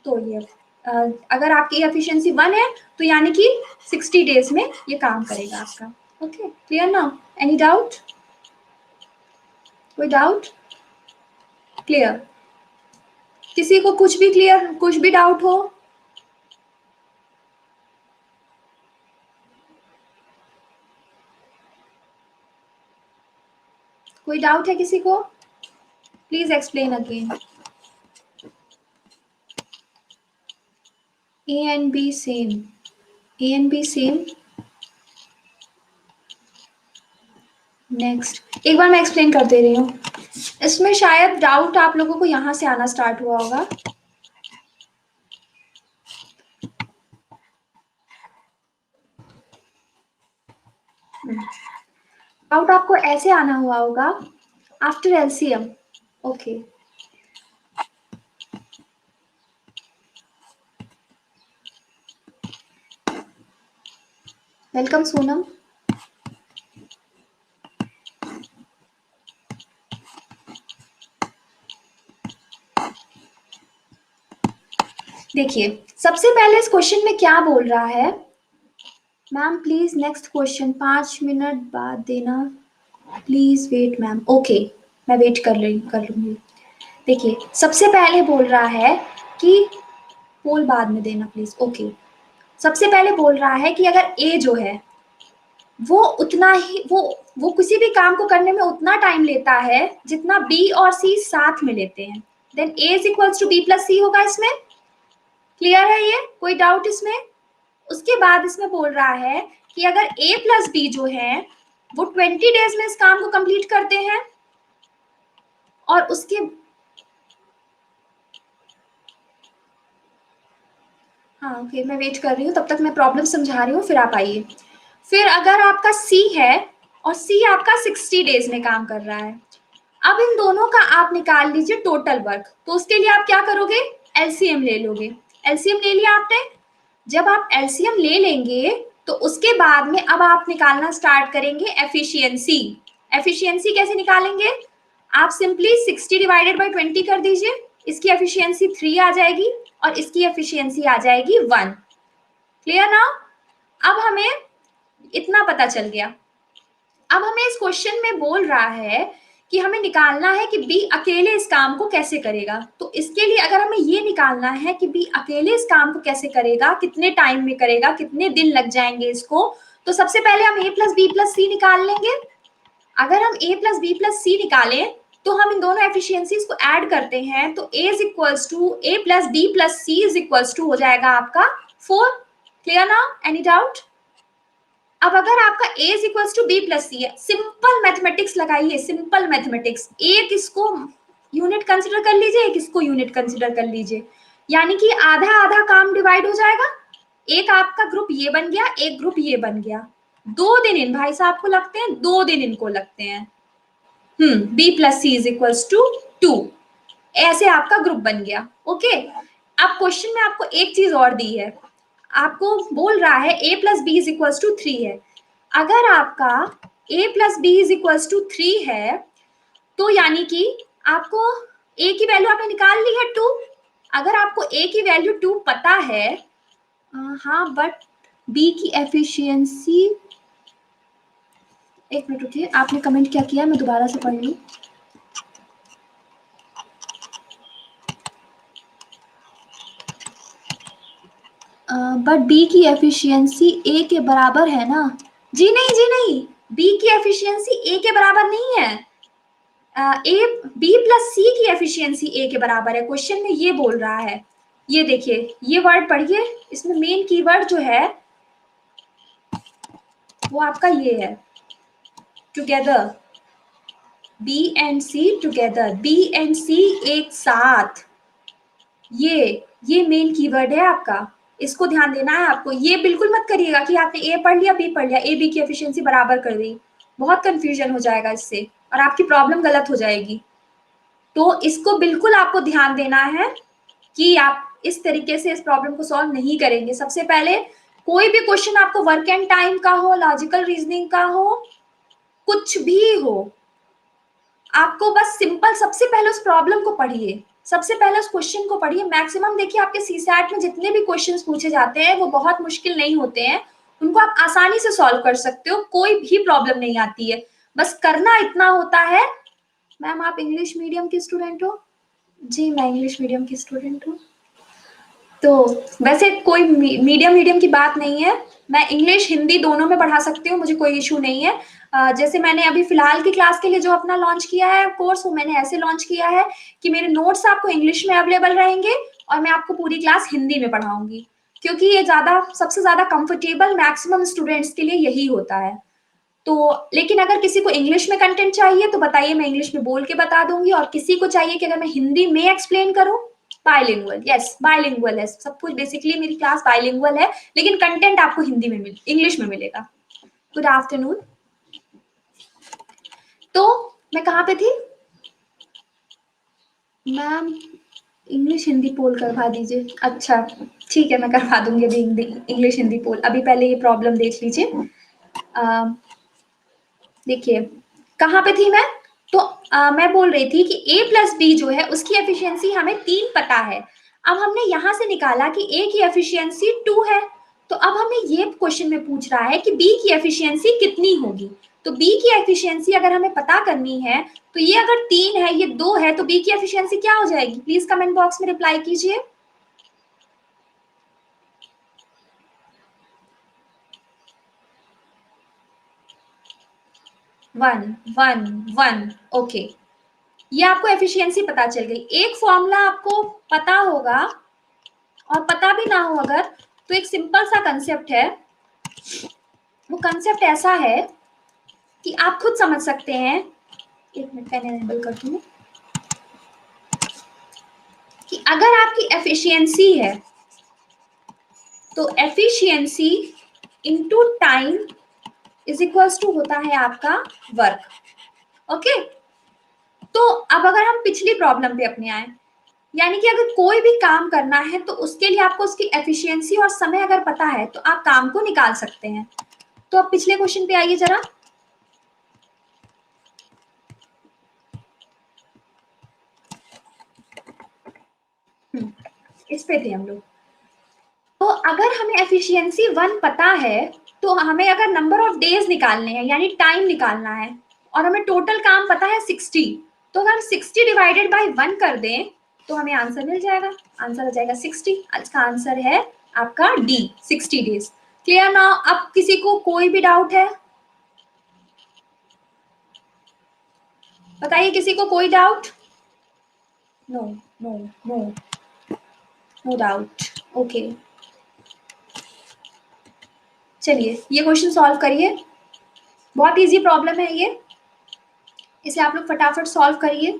तो ये अगर आपकी एफिशिएंसी 1 है तो यानी कि 60 डेज में ये काम करेगा आपका। ओके क्लियर ना? Any doubt? कोई डाउट? क्लियर? किसी को कुछ भी क्लियर, कुछ भी डाउट हो? कोई डाउट है किसी को? Please explain again. A and B same, A and B same. Next एक बार मैं एक्सप्लेन कर दे रही हूँ। इसमें शायद डाउट आप लोगों को यहाँ से आना स्टार्ट हुआ होगा। डाउट आपको ऐसे आना हुआ होगा after LCM. Okay welcome Sonam. देखिए सबसे पहले इस क्वेश्चन में क्या बोल रहा है, ma'am please next question 5 minute बाद देना, प्लीज वेट मैम। ओके मैं वेट कर लूंगी। देखिए सबसे पहले बोल रहा है कि पोल बाद में देना प्लीज। ओके सबसे पहले बोल रहा है कि अगर ए जो है वो उतना ही वो किसी भी काम को करने में उतना टाइम लेता है जितना बी और सी साथ में लेते हैं, then A is equals to B plus C होगा। इसमें क्लियर है ये? कोई डाउट इसमें? उसके बाद इसमें बोल रहा है कि अगर a प्लस बी जो है वो 20 डेज में इस काम को कंप्लीट करते हैं और उसके हाँ ओके मैं वेट कर रही हूँ, तब तक मैं प्रॉब्लम समझा रही हूँ, फिर आप आइए। फिर अगर आपका सी है और सी आपका 60 डेज में काम कर रहा है, अब इन दोनों का आप निकाल लीजिए टोटल वर्क। तो उसके लिए आप क्या करोगे, एलसीएम ले लोगे। एलसीएम ले लिया आपने। जब आप एलसीएम ले लेंगे तो उसके बाद में अब आप निकालना स्टार्ट करेंगे एफिशिएंसी। एफिशिएंसी कैसे निकालेंगे, आप सिंपली 60 डिवाइडेड बाय 20 कर दीजिए, इसकी एफिशिएंसी 3 आ जाएगी और इसकी एफिशिएंसी आ जाएगी 1। क्लियर ना। अब हमें इतना पता चल गया। अब हमें इस क्वेश्चन में बोल रहा है कि हमें निकालना है कि बी अकेले इस काम को कैसे करेगा। तो इसके लिए अगर हमें ये निकालना है कि बी अकेले इस काम को कैसे करेगा, कितने टाइम में करेगा, कितने दिन लग जाएंगे इसको, तो सबसे पहले हम a प्लस बी प्लस सी निकाल लेंगे। अगर हम a प्लस बी प्लस सी निकालें तो हम इन दोनों एफिशिएंसीज को ऐड करते हैं, तो a is equals to a plus B plus C is equals to हो जाएगा आपका 4। क्लियर ना, एनी डाउट। अब अगर आपका a is equals to B plus C है, सिंपल मैथमेटिक्स लगाइए, सिंपल मैथमेटिक्स। एक इसको यूनिट कंसिडर कर लीजिए, एक इसको यूनिट कंसिडर कर लीजिए, यानी कि आधा आधा काम डिवाइड हो जाएगा। एक आपका ग्रुप ये बन गया, एक ग्रुप ये बन गया। 2 दिन इन भाई साहब को लगते हैं, 2 दिन इनको लगते हैं। B plus C is equals to 2, ऐसे आपका ग्रुप बन गया। ओके, अब क्वेश्चन में आपको एक चीज और दी है, आपको बोल रहा है a plus B is equals to 3 है। अगर आपका a plus B is equals to 3 है तो यानी कि आपको a की वैल्यू आपने निकाल ली है 2। अगर आपको a की वैल्यू 2 पता है, हाँ बट b की एफिशिएंसी, एक मिनट रुकिए, आपने कमेंट क्या किया, मैं दोबारा से पढ़ लूं। बट बी की एफिशिएंसी ए के बराबर है ना। जी नहीं जी नहीं, बी की एफिशिएंसी ए के बराबर नहीं है। ए बी प्लस सी की एफिशिएंसी ए के बराबर है, क्वेश्चन में ये बोल रहा है। ये देखिए, ये वर्ड पढ़िए, इसमें मेन कीवर्ड जो है वो आपका ये है, together. B and C together, B and C एक साथ, ये मेन कीवर्ड है आपका, इसको ध्यान देना है आपको। ये बिल्कुल मत करिएगा कि आपने ए पढ़ लिया बी पढ़ लिया, ए बी की एफिशिएंसी बराबर कर दी, बहुत कंफ्यूजन हो जाएगा इससे और आपकी प्रॉब्लम गलत हो जाएगी। तो इसको बिल्कुल आपको ध्यान देना है कि आप इस तरीके से इस प्रॉब्लम को सॉल्व नहीं करेंगे। सबसे पहले कोई भी क्वेश्चन आपको वर्क एंड टाइम का हो, लॉजिकल रीजनिंग का हो, कुछ भी हो, आपको बस सिंपल सबसे पहले उस प्रॉब्लम को पढ़िए, सबसे पहले उस क्वेश्चन को पढ़िए। मैक्सिमम देखिए आपके सीसैट में जितने भी क्वेश्चंस पूछे जाते हैं वो बहुत मुश्किल नहीं होते हैं, उनको आप आसानी से सॉल्व कर सकते हो, कोई भी प्रॉब्लम नहीं आती है। बस करना इतना होता है। मैम आप इंग्लिश मीडियम की स्टूडेंट हो? जी मैं इंग्लिश मीडियम की स्टूडेंट हूँ। तो वैसे कोई मीडियम मीडियम की बात नहीं है, मैं इंग्लिश हिंदी दोनों में पढ़ा सकती हूँ, मुझे कोई इशू नहीं है। जैसे मैंने अभी फिलहाल की क्लास के लिए जो अपना लॉन्च किया है कोर्स, वो मैंने ऐसे लॉन्च किया है कि मेरे नोट्स आपको इंग्लिश में अवेलेबल रहेंगे और मैं आपको पूरी क्लास हिंदी में पढ़ाऊंगी, क्योंकि ये ज्यादा सबसे ज्यादा कंफर्टेबल मैक्सिमम स्टूडेंट्स के लिए यही होता है। तो लेकिन अगर किसी को इंग्लिश में कंटेंट चाहिए तो बताइए, मैं इंग्लिश में बोल के बता दूंगी, और किसी को चाहिए कि अगर मैं हिंदी में एक्सप्लेन करूं, बाइलिंगुअल, यस बाइलिंगुअल है सब कुछ, बेसिकली मेरी क्लास बाइलिंगुअल है, लेकिन कंटेंट आपको हिंदी में इंग्लिश में मिलेगा। Good afternoon. तो मैं कहाँ पे थी मैम? इंग्लिश हिंदी पोल करवा दीजिए। अच्छा ठीक है, मैं करवा दूंगी अभी इंग्लिश हिंदी पोल। अभी पहले ये प्रॉब्लम देख लीजिए। देखिए कहाँ पे थी मैं, तो मैं बोल रही थी कि a प्लस बी जो है उसकी एफिशिएंसी हमें 3 पता है। अब हमने यहां से निकाला कि a की एफिशिएंसी 2 है, तो अब हमें ये क्वेश्चन में पूछ रहा है कि b की एफिशिएंसी कितनी होगी। तो b की एफिशिएंसी अगर हमें पता करनी है, तो ये अगर 3 है ये 2 है, तो b की एफिशिएंसी क्या हो जाएगी? प्लीज कमेंट बॉक्स में रिप्लाई कीजिए। 1 1 1। ओके, ये आपको एफिशिएंसी पता चल गई। एक फॉर्मूला आपको पता होगा और पता भी ना हो अगर, तो एक सिंपल सा कंसेप्ट है, वो कंसेप्ट ऐसा है कि आप खुद समझ सकते हैं। एक मिनट पेन एनेबल कर दूं। कि अगर आपकी एफिशिएंसी है तो efficiency into time is equals to होता है आपका वर्क। ओके, तो अब अगर हम पिछली प्रॉब्लम पे अपने आए, यानी कि अगर कोई भी काम करना है तो उसके लिए आपको उसकी एफिशिएंसी और समय अगर पता है तो आप काम को निकाल सकते हैं। तो अब पिछले क्वेश्चन पे आइए जरा। इस पे थे हम लोग। तो अगर हमें एफिशिएंसी 1 पता है तो हमें अगर नंबर ऑफ डेज निकालने हैं यानी टाइम निकालना है, और हमें टोटल काम पता है 60, तो अगर हम 60 डिवाइडेड बाय 1 कर दें तो हमें आंसर मिल जाएगा। आंसर हो जाएगा 60। इसका आंसर है आपका डी, 60 डेज। क्लियर ना? अब किसी को कोई भी डाउट है? बताइए, किसी को कोई doubt? No no no, no doubt. Okay, चलिए ये क्वेश्चन सॉल्व करिए। बहुत इजी प्रॉब्लम है ये, इसे आप लोग फटाफट सॉल्व करिए।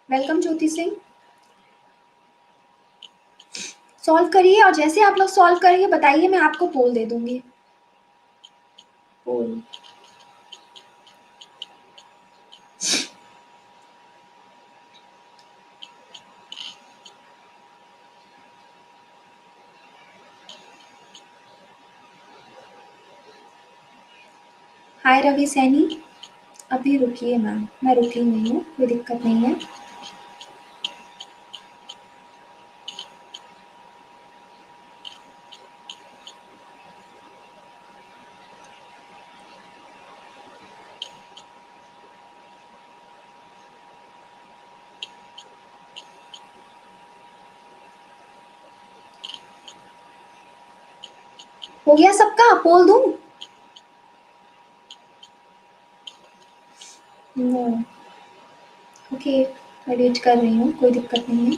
वेलकम ज्योति सिंह। सॉल्व करिए, और जैसे आप लोग सॉल्व करेंगे बताइए, मैं आपको पोल दे दूंगी। पोल। हाय रवि सैनी। अभी रुकिए मैम, मैं रुकी नहीं हूँ, कोई दिक्कत नहीं है। हो गया सबका? पोल दूं? नो। ओके, मैं वेट कर रही हूँ, कोई दिक्कत नहीं है।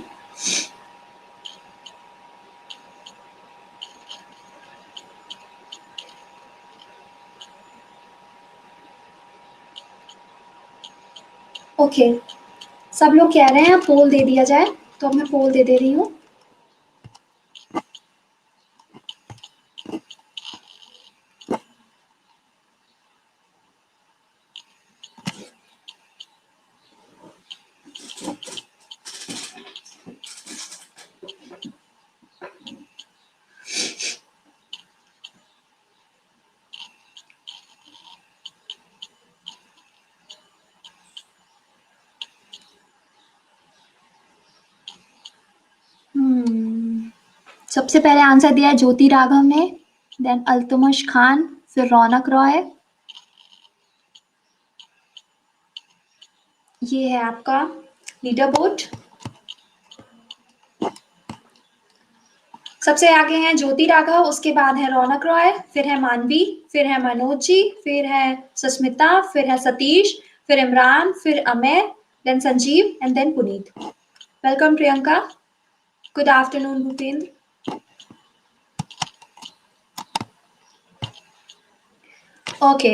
ओके, सब लोग कह रहे हैं पोल दे दिया जाए, तो अब मैं पोल दे रही हूँ। सबसे पहले आंसर दिया है ज्योति राघव ने, देन अल्तमश खान, फिर रौनक रॉय। ये है आपका लीडर बोर्ड। सबसे आगे हैं ज्योति राघव, उसके बाद है रौनक रॉय, फिर है मानवी, फिर है मनोज जी, फिर है सुस्मिता, फिर है सतीश, फिर इमरान, फिर Amay, then Sanjeev and then Puneet. Welcome Priyanka. Good afternoon Bhupendra. Okay,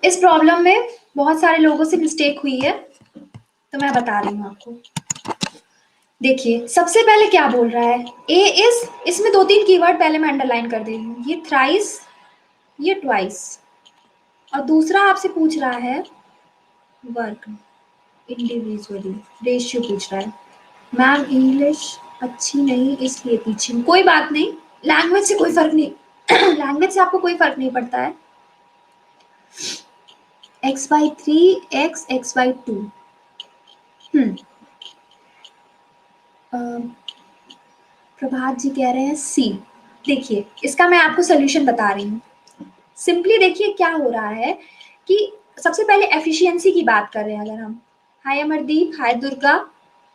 इस प्रॉब्लम में बहुत सारे लोगों से मिस्टेक हुई है, तो मैं बता रही हूँ आपको। देखिए सबसे पहले क्या बोल रहा है, ए इज, इसमें 2-3 कीवर्ड पहले मैं अंडरलाइन कर दे रही हूँ। ये थ्राइस, ये ट्वाइस, और दूसरा आपसे पूछ रहा है वर्क इंडिविजुअली, रेशियो पूछ रहा है। मैम इंग्लिश अच्छी नहीं इसलिए पीछे हूँ। कोई बात नहीं, लैंग्वेज से कोई फर्क नहीं लैंग्वेज से आपको कोई फर्क नहीं पड़ता है। x/3 x/2। प्रभात जी कह रहे हैं सी। देखिए इसका मैं आपको सोल्यूशन बता रही हूँ। सिंपली देखिए क्या हो रहा है कि सबसे पहले एफिशिएंसी की बात कर रहे हैं अगर हम। हाय अमरदीप, हाय दुर्गा,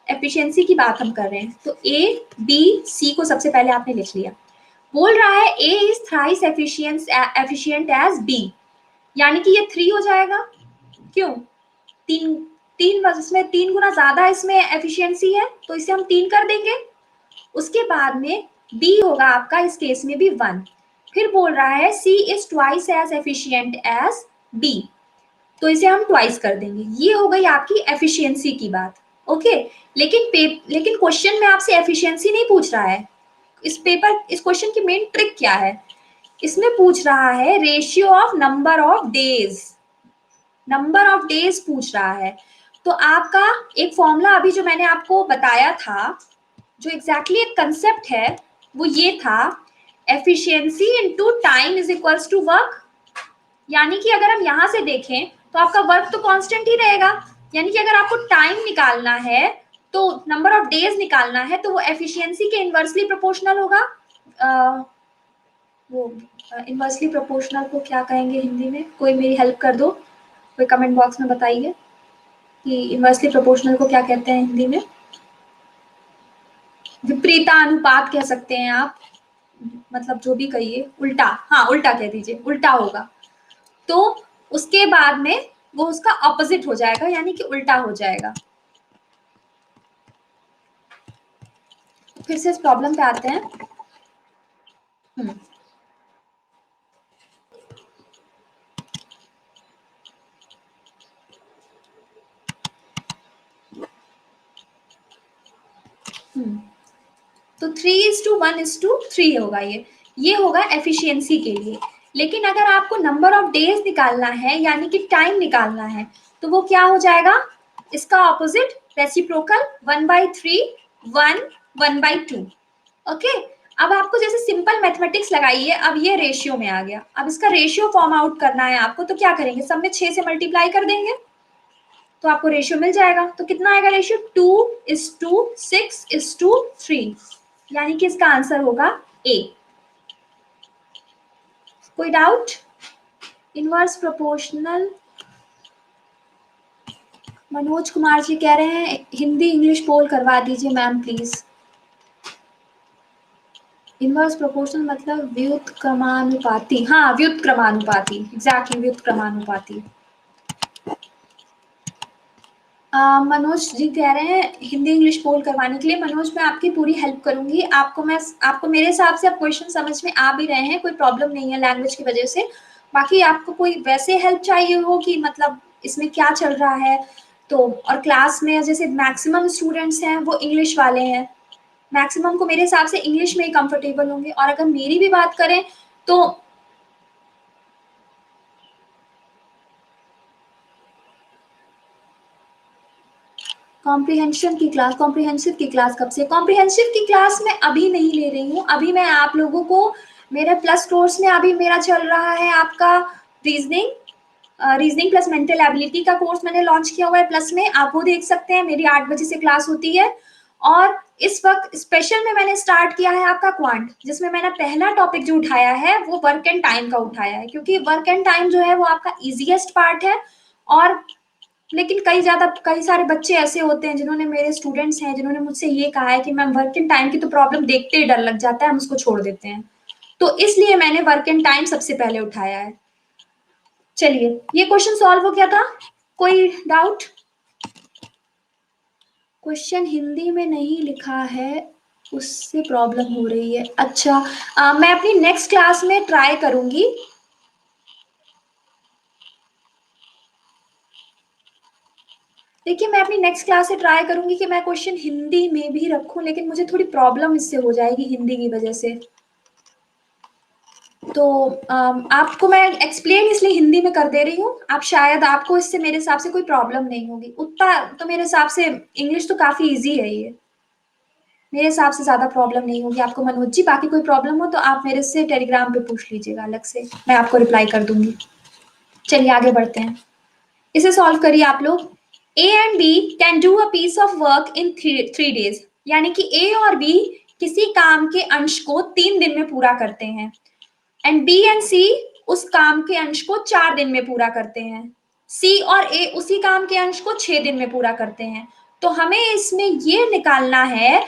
एफिशिएंसी की बात हम कर रहे हैं, तो ए बी सी को सबसे पहले आपने लिख लिया। बोल रहा है A is thrice efficient as B, यानी कि ये 3 हो जाएगा। क्यों? तीन तीन इसमें 3 गुना ज्यादा इसमें एफिशिएंसी है, तो इसे हम 3 कर देंगे। उसके बाद में बी होगा आपका इस केस में भी 1। फिर बोल रहा है C is twice as efficient as B, तो इसे हम ट्वाइस कर देंगे। ये हो गई आपकी एफिशिएंसी की बात। ओके, लेकिन क्वेश्चन में आपसे एफिशिएंसी नहीं पूछ रहा है। इस क्वेश्चन की मेन ट्रिक क्या है, इसमें पूछ रहा है ratio of number of days. Number of days पूछ रहा है। तो आपका एक फॉर्मूला अभी जो मैंने आपको बताया था, जो एग्जैक्टली एक कंसेप्ट है, वो ये था efficiency into time is equals to work. यानी कि अगर हम यहां से देखें तो आपका वर्क तो कांस्टेंट ही रहेगा, यानी कि अगर आपको टाइम निकालना है तो नंबर ऑफ डेज निकालना है तो वो एफिशिएंसी के इनवर्सली प्रोपोर्शनल होगा। वो इनवर्सली प्रोपोर्शनल को क्या कहेंगे हिंदी में? कोई मेरी हेल्प कर दो, कोई कमेंट बॉक्स में बताइए कि इनवर्सली प्रोपोर्शनल को क्या कहते हैं हिंदी में। विपरीतानुपात कह सकते हैं आप, मतलब जो भी कहिए, उल्टा, हाँ उल्टा कह दीजिए, उल्टा होगा। तो उसके बाद में वो उसका ऑपोजिट हो जाएगा, यानी कि उल्टा हो जाएगा। फिर से इस प्रॉब्लम पे आते हैं। हम्म तो 3:1:3 होगा ये होगा एफिशिएंसी के लिए। लेकिन अगर आपको नंबर ऑफ डेज निकालना है, यानी कि टाइम निकालना है, तो वो क्या हो जाएगा? इसका ऑपोजिट, रेसिप्रोकल, 1/3 1 1/2। ओके, अब आपको जैसे सिंपल मैथमेटिक्स लगाइए, अब ये रेशियो में आ गया, अब इसका रेशियो फॉर्म आउट करना है आपको, तो क्या करेंगे? सब में 6 से मल्टीप्लाई कर देंगे तो आपको रेशियो मिल जाएगा। तो कितना आएगा रेशियो? 2:6:3, यानी कि इसका आंसर होगा ए। कोई doubt? Inverse proportional, Manoj Kumar ji कह रहे हैं हिंदी इंग्लिश पोल करवा दीजिए मैम प्लीज। इनवर्स प्रोपोर्शनल मतलब व्युत्क्रमानुपाती, हाँ व्युत्क्रमानुपाती, एग्जैक्टली व्युत्क्रमानुपाती। मनोज जी कह रहे हैं हिंदी इंग्लिश पोल करवाने के लिए। मनोज, मैं आपकी पूरी हेल्प करूंगी। आपको मेरे हिसाब से अब क्वेश्चन समझ में आ भी रहे हैं, कोई प्रॉब्लम नहीं है लैंग्वेज की वजह से। बाकी आपको कोई वैसे हेल्प चाहिए हो कि मतलब इसमें क्या चल रहा है, तो और क्लास में जैसे मैक्सिमम स्टूडेंट्स हैं वो इंग्लिश वाले हैं, मैक्सिमम को मेरे हिसाब से इंग्लिश में ही कंफर्टेबल होंगे। और अगर मेरी भी बात करें तो कॉम्प्रिहेंसिव की क्लास कब से? कॉम्प्रिहेंसिव की क्लास मैं अभी नहीं ले रही हूँ। अभी मैं आप लोगों को मेरे प्लस कोर्स में अभी मेरा चल रहा है आपका रीजनिंग प्लस मेंटल एबिलिटी का कोर्स मैंने लॉन्च किया हुआ है प्लस में, आप वो देख सकते हैं। मेरी 8 बजे से क्लास होती है। और इस वक्त स्पेशल में मैंने स्टार्ट किया है आपका क्वांट, जिसमें मैंने पहला टॉपिक जो उठाया है वो वर्क एंड टाइम का उठाया है, क्योंकि वर्क एंड टाइम जो है वो आपका इजीएस्ट पार्ट है। और लेकिन कई सारे बच्चे ऐसे होते हैं जिन्होंने, मेरे स्टूडेंट्स हैं जिन्होंने मुझसे ये कहा है कि मैम वर्क एंड टाइम की तो प्रॉब्लम देखते ही डर लग जाता है, हम उसको छोड़ देते हैं। तो इसलिए मैंने वर्क एंड टाइम सबसे पहले उठाया है। चलिए, ये क्वेश्चन सॉल्व हो गया था। कोई डाउट? क्वेश्चन हिंदी में नहीं लिखा है, उससे प्रॉब्लम हो रही है। अच्छा, मैं अपनी नेक्स्ट क्लास में ट्राई करूंगी। देखिए, मैं अपनी नेक्स्ट क्लास से ट्राई करूंगी कि मैं क्वेश्चन हिंदी में भी रखूं, लेकिन मुझे थोड़ी प्रॉब्लम इससे हो जाएगी हिंदी की वजह से। तो आपको मैं एक्सप्लेन इसलिए हिंदी में कर दे रही हूँ, आप शायद आपको इससे मेरे हिसाब से कोई प्रॉब्लम नहीं होगी उतना। तो मेरे हिसाब से इंग्लिश तो काफी इजी है ये, मेरे हिसाब से ज्यादा प्रॉब्लम नहीं होगी आपको मनोज जी। बाकी कोई प्रॉब्लम हो तो आप मेरे से टेलीग्राम पे पूछ लीजिएगा अलग से, मैं आपको रिप्लाई कर दूंगी। चलिए आगे बढ़ते हैं, इसे सॉल्व करिए आप लोग। A and B can do a piece of work in 3 days, यानी कि ए और बी किसी काम के अंश को 3 दिन में पूरा करते हैं। एंड बी एंड सी उस काम के अंश को 4 दिन में पूरा करते हैं। सी और ए उसी काम के अंश को 6 दिन में पूरा करते हैं। तो हमें इसमें ये निकालना है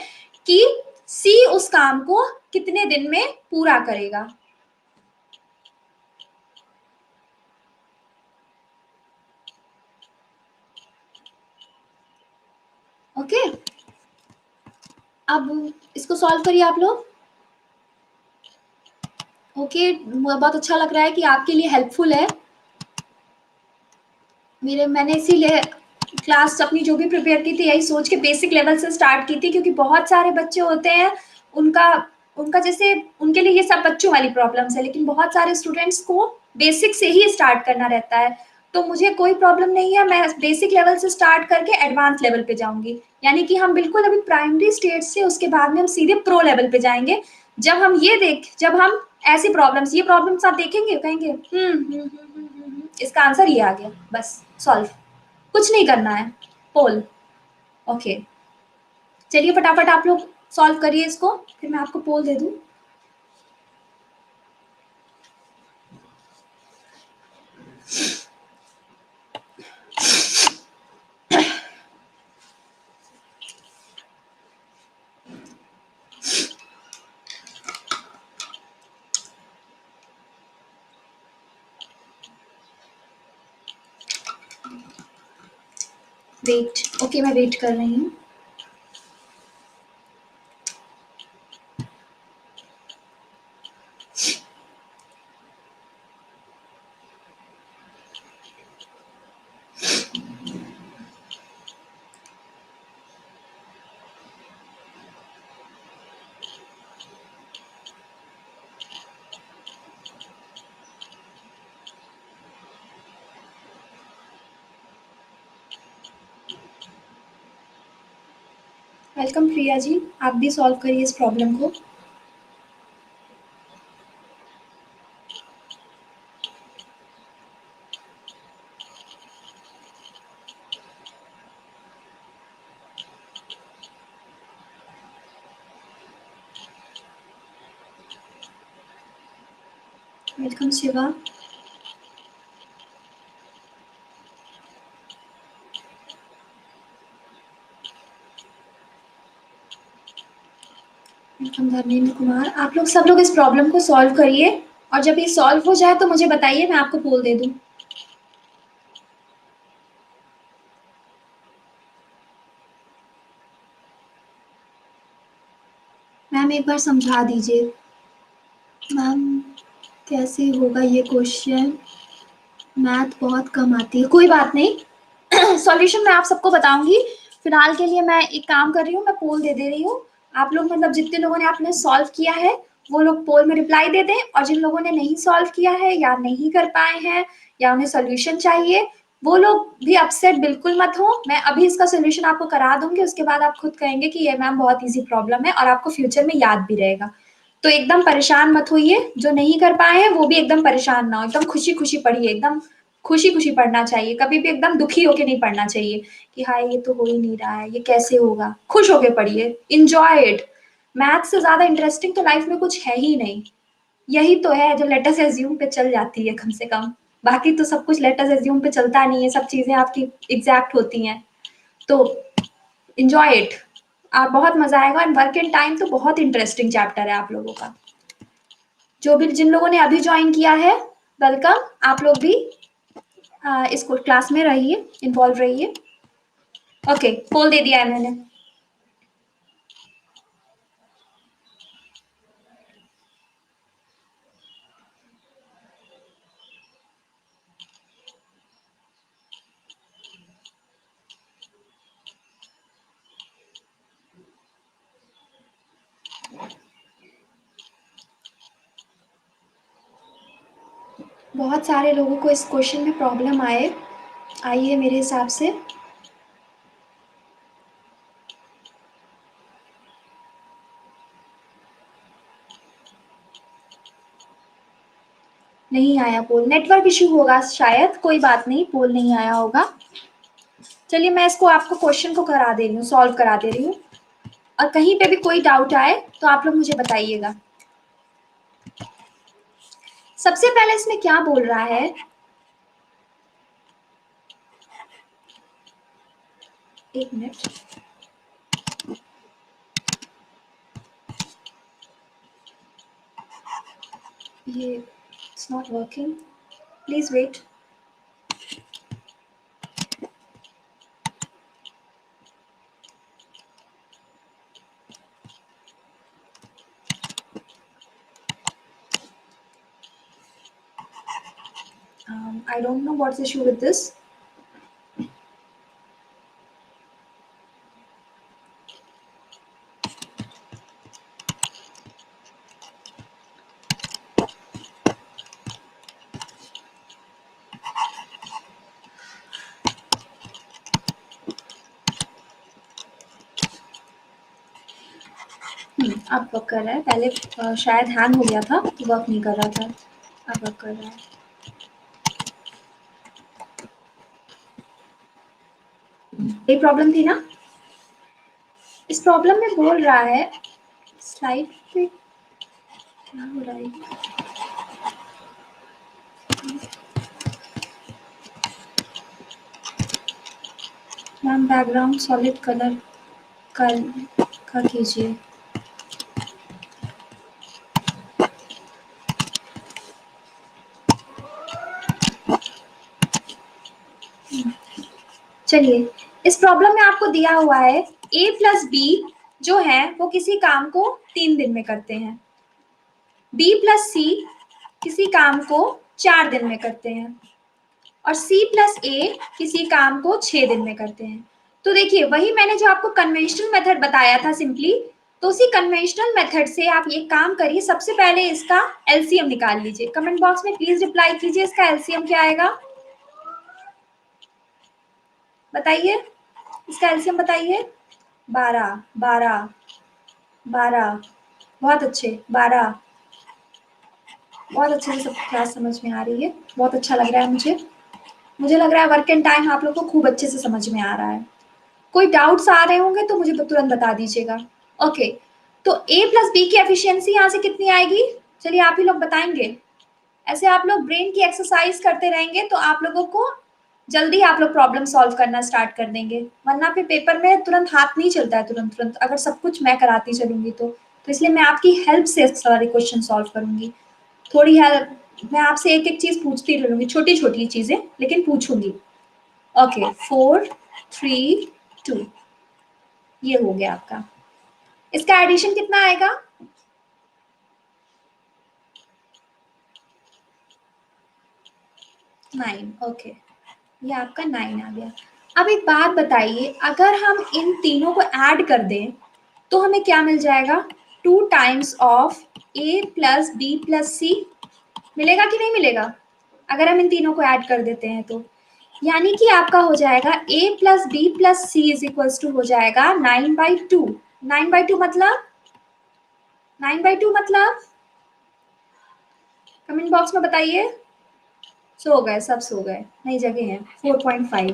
कि सी उस काम को कितने दिन में पूरा करेगा। ओके, अब इसको सॉल्व करिए आप लोग। ओके, मुझे बहुत अच्छा लग रहा है कि आपके लिए हेल्पफुल है। मैंने इसीलिए क्लास अपनी जो भी प्रिपेयर की थी यही सोच के बेसिक लेवल से स्टार्ट की थी, क्योंकि बहुत सारे बच्चे होते हैं उनका उनका जैसे उनके लिए ये सब बच्चों वाली प्रॉब्लम्स है, लेकिन बहुत सारे स्टूडेंट्स को बेसिक से ही स्टार्ट करना रहता है। तो मुझे कोई प्रॉब्लम नहीं है, मैं बेसिक लेवल से स्टार्ट करके एडवांस लेवल पे जाऊंगी। यानी कि हम बिल्कुल अभी प्राइमरी स्टेज से उसके बाद में हम सीधे प्रो लेवल पे जाएंगे। जब हम ऐसी प्रॉब्लम्स ये प्रॉब्लम्स आप देखेंगे कहेंगे इसका आंसर ये आ गया, बस सॉल्व, कुछ नहीं करना है। पोल। ओके, चलिए फटाफट आप लोग सॉल्व करिए इसको, फिर मैं आपको पोल दे दूं। वेट, ओके मैं वेट कर रही हूँ। वेलकम प्रिया जी, आप भी सॉल्व करिए इस प्रॉब्लम को। वेलकम शिवा। वेलकम धर्मेंद्र कुमार। आप लोग सब लोग इस प्रॉब्लम को सॉल्व करिए, और जब ये सॉल्व हो जाए तो मुझे बताइए, मैं आपको पोल दे दूं। मैम एक बार समझा दीजिए। मैम कैसे होगा ये क्वेश्चन, मैथ बहुत कम आती है। कोई बात नहीं, सॉल्यूशन मैं आप सबको बताऊंगी। फिलहाल के लिए मैं एक काम कर रही हूँ, मैं पोल दे रही हूँ। आप लोग मतलब जितने लोगों ने आपने सॉल्व किया है वो लोग पोल में रिप्लाई दे दें, और जिन लोगों ने नहीं सॉल्व किया है या नहीं कर पाए हैं या उन्हें सोल्यूशन चाहिए, वो लोग भी अपसेट बिल्कुल मत हो। मैं अभी इसका सोल्यूशन आपको करा दूंगी, उसके बाद आप खुद कहेंगे कि ये मैम बहुत ईजी प्रॉब्लम है और आपको फ्यूचर में याद भी रहेगा। तो एकदम परेशान मत होइए, जो नहीं कर पाए हैं वो भी एकदम परेशान ना हो, एकदम खुशी खुशी पढ़िए, एकदम खुशी खुशी पढ़ना चाहिए, कभी भी एकदम दुखी होके नहीं पढ़ना चाहिए कि हाय ये तो हो ही नहीं रहा है, ये कैसे होगा। खुश होके पढ़िए, इंजॉय इट। मैथ से ज्यादा इंटरेस्टिंग तो लाइफ में कुछ है ही नहीं। यही तो है जो लेटस एज्यूम पे चल जाती है कम से कम। बाकी तो सब कुछ लेटस एज्यूम पे चलता नहीं है, सब चीजें आपकी एग्जैक्ट होती हैं। तो इंजॉय इट, आप बहुत मजा आएगा। एंड वर्क इन टाइम तो बहुत इंटरेस्टिंग चैप्टर है आप लोगों का। जो भी जिन लोगों ने अभी ज्वाइन किया है, वेलकम। आप लोग भी इसको क्लास में रहिए, इन्वॉल्व रहिए। ओके, पोल दे दिया है मैंने। बहुत सारे लोगों को इस क्वेश्चन में प्रॉब्लम आई है मेरे हिसाब से। नहीं आया पोल, नेटवर्क इशू होगा शायद, कोई बात नहीं, पोल नहीं आया होगा। चलिए मैं इसको आपको क्वेश्चन को करा दे रही हूँ, सॉल्व करा दे रही हूँ, और कहीं पे भी कोई डाउट आए तो आप लोग मुझे बताइएगा। सबसे पहले इसमें क्या बोल रहा है, एक मिनट, ये it's not working, please wait. I don't know what's the issue with this. अब वर्क कर रहा है, पहले शायद हैंग हो गया था तो वर्क नहीं कर रहा था, अब वर्क कर रहा है। ये प्रॉब्लम थी ना, इस प्रॉब्लम में बोल रहा है स्लाइड पे क्या हो रहा है, मैम बैकग्राउंड सॉलिड कलर का कीजिए। चलिए, इस प्रॉब्लम में आपको दिया हुआ है a प्लस बी जो है वो किसी काम को 3 दिन में करते हैं, b प्लस सी किसी काम को 4 दिन में करते हैं, और c प्लस ए किसी काम को 6 दिन में करते हैं। तो देखिए, वही मैंने जो आपको कन्वेंशनल मेथड बताया था सिंपली, तो उसी कन्वेंशनल मेथड से आप ये काम करिए। सबसे पहले इसका एलसीएम निकाल लीजिए। कमेंट बॉक्स में प्लीज रिप्लाई कीजिए, इसका एलसीएम क्या आएगा, बताइए, इसका एलसीएम बताइए। 12 12 12, बहुत अच्छे, 12, बहुत अच्छे से सब क्लास समझ में आ रही है, बहुत अच्छा लग रहा है मुझे लग रहा है वर्क एंड टाइम आप लोग को खूब अच्छे से समझ में आ रहा है। कोई डाउट्स आ रहे होंगे तो मुझे तुरंत बता दीजिएगा। ओके, तो a प्लस बी की एफिशिएंसी यहाँ से कितनी आएगी, चलिए आप ही लोग बताएंगे। ऐसे आप लोग ब्रेन की एक्सरसाइज करते रहेंगे तो आप लोगों को जल्दी आप लोग प्रॉब्लम सॉल्व करना स्टार्ट कर देंगे, वरना फिर पेपर में तुरंत हाथ नहीं चलता है तुरंत तुरंत, अगर सब कुछ मैं कराती चलूंगी तो इसलिए मैं आपकी हेल्प से सारे क्वेश्चन सॉल्व करूंगी। थोड़ी हेल्प, मैं आपसे एक एक चीज पूछती रहूंगी, छोटी छोटी चीजें लेकिन पूछूंगी। ओके, 4 3 2, ये हो गया आपका। इसका एडिशन कितना आएगा, 9। ओके, ये आपका 9 आ गया। अब एक बात बताइए, अगर हम इन तीनों को ऐड कर दें तो हमें क्या मिल जाएगा, 2 times of a plus B plus C, मिलेगा कि नहीं मिलेगा, अगर हम इन तीनों को ऐड कर देते हैं तो, यानी कि आपका हो जाएगा a plus B plus C is equals to हो जाएगा 9/2। 9/2 मतलब, 9/2 मतलब, कमेंट बॉक्स में बताइए। सो गए, सब सो गए, नई जगह है। 4.5,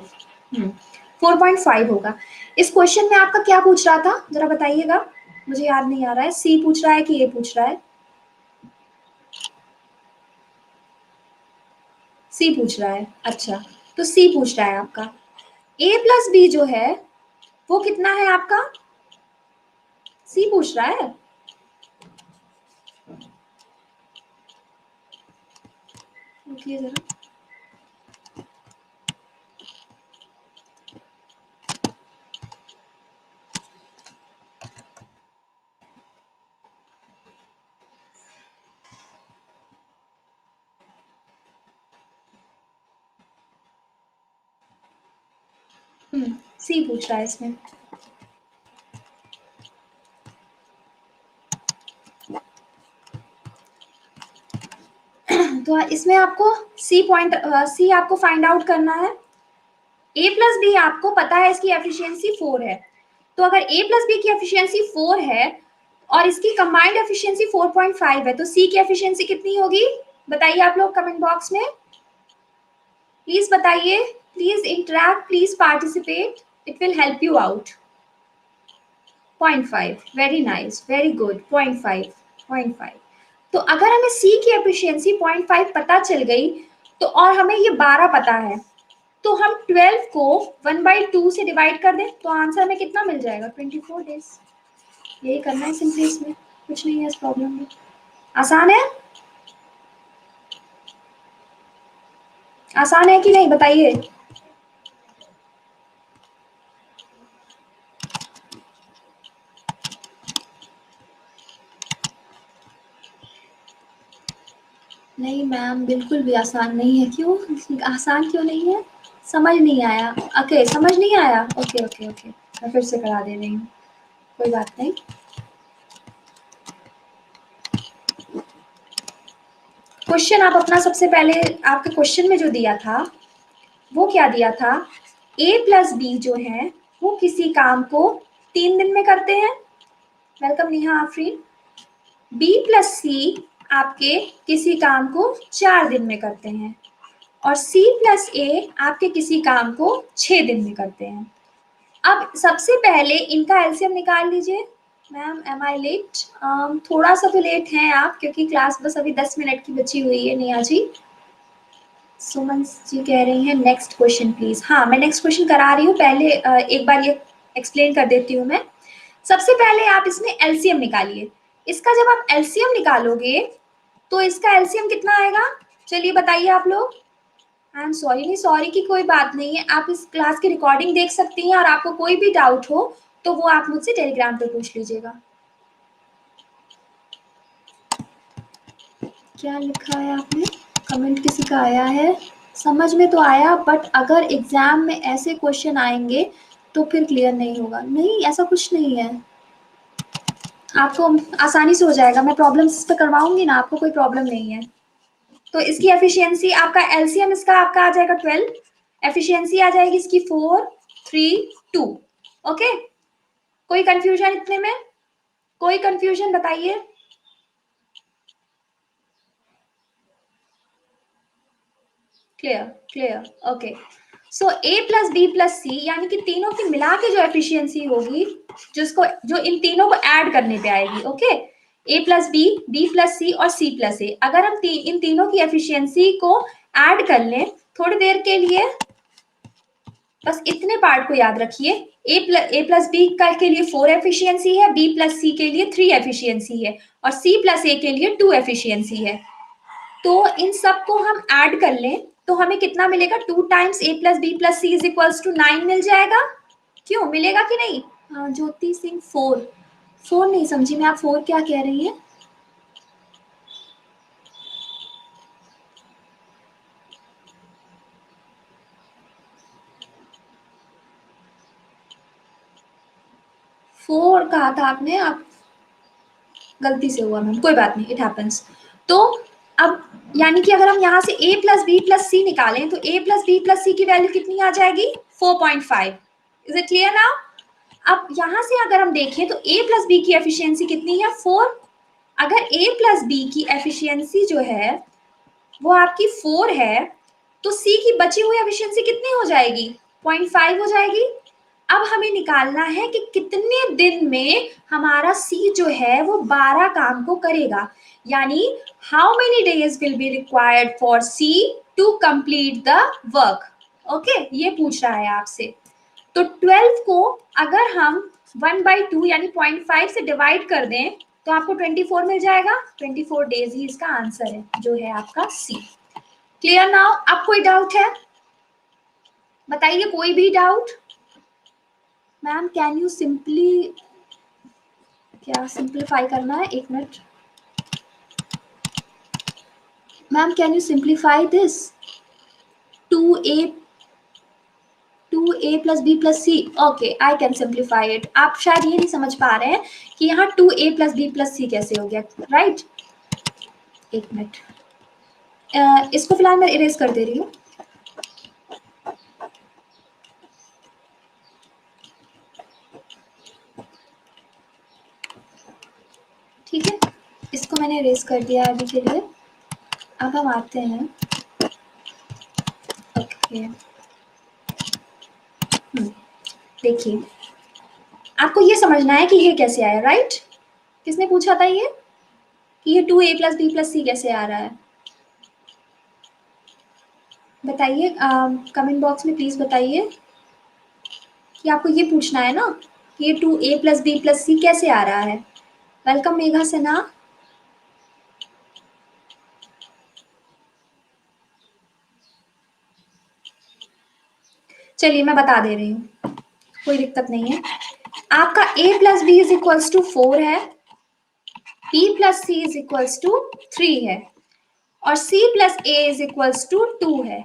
4.5 होगा। इस क्वेश्चन में आपका क्या पूछ रहा था जरा बताइएगा, मुझे याद नहीं आ रहा है, सी पूछ रहा है कि ए पूछ रहा है, सी पूछ रहा है, अच्छा, तो सी पूछ रहा है आपका। a प्लस बी जो है वो कितना है आपका, सी पूछ रहा है। रुकिए जरा, सी पूछ रहा है इसमें। तो इसमें आपको सी आपको फाइंड आउट करना है। a प्लस बी आपको पता है इसकी एफिशिएंसी 4 है, तो अगर a प्लस बी की एफिशिएंसी 4 है और इसकी कंबाइंड एफिशिएंसी 4.5 है, तो c की एफिशिएंसी कितनी होगी, बताइए आप लोग कमेंट बॉक्स में, प्लीज बताइए, please interact, please participate, it will help you out. 0.5, very nice, very good, 0.5, 0.5। तो अगर हमें c की एफिशिएंसी 0.5 पता चल गई तो, और हमें ये 12 पता है, तो हम 12 को 1/2 से डिवाइड कर दें तो आंसर में कितना मिल जाएगा? 24 डेज। यही करना है सिंपली, इसमें कुछ नहीं है इस प्रॉब्लम में। आसान है? आसान है कि नहीं बताइए। नहीं मैम, बिल्कुल भी आसान नहीं है। क्यों आसान क्यों नहीं है? समझ नहीं आया? ओके, समझ नहीं आया। ओके ओके ओके, मैं फिर से करा दे रही हूँ, कोई बात नहीं। क्वेश्चन आप अपना सबसे पहले, आपके क्वेश्चन में जो दिया था वो क्या दिया था? a प्लस बी जो है वो किसी काम को 3 दिन में करते हैं। Welcome Neha Afreen. b plus C आपके किसी काम को 4 दिन में करते हैं और c प्लस ए आपके किसी काम को 6 दिन में करते हैं। अब सबसे पहले इनका एलसीएम निकाल लीजिए। Ma'am am I late? थोड़ा सा तो लेट हैं आप, क्योंकि क्लास बस अभी 10 मिनट की बची हुई है। नेहा जी, सुमन जी कह रही हैं नेक्स्ट क्वेश्चन प्लीज। हाँ, मैं नेक्स्ट क्वेश्चन करा रही हूँ, पहले एक बार ये एक्सप्लेन कर देती हूँ मैं। सबसे पहले आप इसमें एलसीएम निकालिए। इसका जब आप एलसीएम निकालोगे तो इसका एलसीएम कितना आएगा? चलिए बताइए आप लोग। आई एम सॉरी, नहीं सॉरी की कोई बात नहीं है, आप इस क्लास की रिकॉर्डिंग देख सकती हैं और आपको कोई भी डाउट हो तो वो आप मुझसे टेलीग्राम पे पूछ लीजिएगा। क्या लिखा है आपने? कमेंट किसी का आया है? समझ में तो आया, बट अगर एग्जाम में ऐसे क्वेश्चन आएंगे तो फिर क्लियर नहीं होगा। नहीं, ऐसा कुछ नहीं है, आपको आसानी से हो जाएगा। मैं प्रॉब्लम्स पे करवाऊंगी ना, आपको कोई प्रॉब्लम नहीं है। तो इसकी एफिशिएंसी, आपका एलसीएम इसका आपका आ जाएगा 12, एफिशिएंसी आ जाएगी इसकी 4 3 2। ओके, कोई कंफ्यूजन इतने में? कोई कंफ्यूजन बताइए। Clear clear, okay. So A plus B plus C यानी कि तीनों की मिला के जो एफिशिएंसी होगी, जिसको जो इन तीनों को ऐड करने पे आएगी। ओके, ए प्लस बी प्लस सी और सी प्लस ए, अगर हम इन तीनों की एफिशिएंसी को ऐड कर लें थोड़ी देर के लिए, बस इतने पार्ट को याद रखिए। ए प्लस बी का के लिए 4 एफिशिएंसी है, बी प्लस सी के लिए 3 एफिशिएंसी है और सी प्लस ए के लिए 2 एफिशिएंसी है। तो इन सब को हम ऐड कर लें तो हमें कितना मिलेगा? 2 times A plus B plus C is equals to 9 मिल जाएगा। क्यों मिलेगा कि नहीं? ज्योति सिंह 4 4 नहीं समझी मैं, आप 4 क्या कह रही हैं? फोर कहा था आपने, आप गलती से हुआ मैम, कोई बात नहीं, इट हैपेंस। तो अब यानी कि अगर हम यहाँ से a प्लस बी प्लस सी निकालें तो a प्लस बी प्लस सी की वैल्यू कितनी आ जाएगी? 4.5। Is it clear now? अब यहाँ से अगर हम देखें तो a प्लस बी की एफिशिएंसी कितनी है? 4। अगर a प्लस बी की एफिशिएंसी जो है वो आपकी 4 है तो c की बची हुई एफिशिएंसी कितनी हो जाएगी? 0.5 हो जाएगी। अब हमें निकालना है कि कितने दिन में हमारा सी जो है वो 12 काम को करेगा, यानी how many days will be required for C to complete the work. Okay, ये पूछ रहा है आपसे। तो 12 को अगर हम 1/2 यानी 0.5 से डिवाइड कर दें तो आपको 24 मिल जाएगा। 24 डेज ही इसका आंसर है, जो है आपका सी। Clear now? अब कोई डाउट है? बताइए, कोई भी doubt? Ma'am can you simply, क्या सिंप्लीफाई करना है? एक मिनट ma'am, can you simplify this? 2a 2a plus B plus C. Okay, I can simplify it. आप शायद ये नहीं समझ पा रहे हैं कि यहाँ 2a प्लस बी प्लस सी कैसे हो गया, राइट? एक मिनट, इसको फिलहाल मैं इरेज कर दे रही हूँ। ठीक है, इसको मैंने इरेज कर दिया अभी के लिए। अब हम आते हैं, ओके देखिए, आपको ये समझना है कि ये कैसे आया, राइट? किसने पूछा था ये कि ये 2a प्लस बी प्लस सी कैसे आ रहा है? बताइए कमेंट बॉक्स में प्लीज बताइए कि आपको ये पूछना है ना कि ये 2a+b+c कैसे आ रहा है। वेलकम मेघा सिन्हा। चलिए मैं बता दे रही हूँ, कोई दिक्कत नहीं है। आपका a+b=4 है, b+c=3 है और c+a=2 है।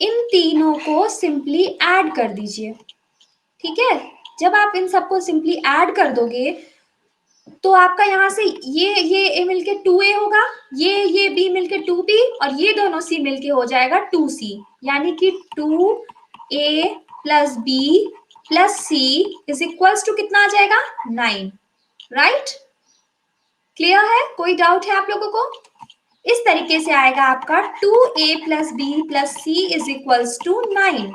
इन तीनों को सिंपली ऐड कर दीजिए। ठीक है, जब आप इन सबको सिंपली ऐड कर दोगे तो आपका यहाँ से ये a मिलके 2a होगा, ये b मिलके 2b और ये दोनों c मिलके हो जाएगा 2c, यानी कि 2a+b+c कितना आ जाएगा 9। राइट, क्लियर है? कोई डाउट है आप लोगों को? इस तरीके से आएगा आपका 2a+b+c=9।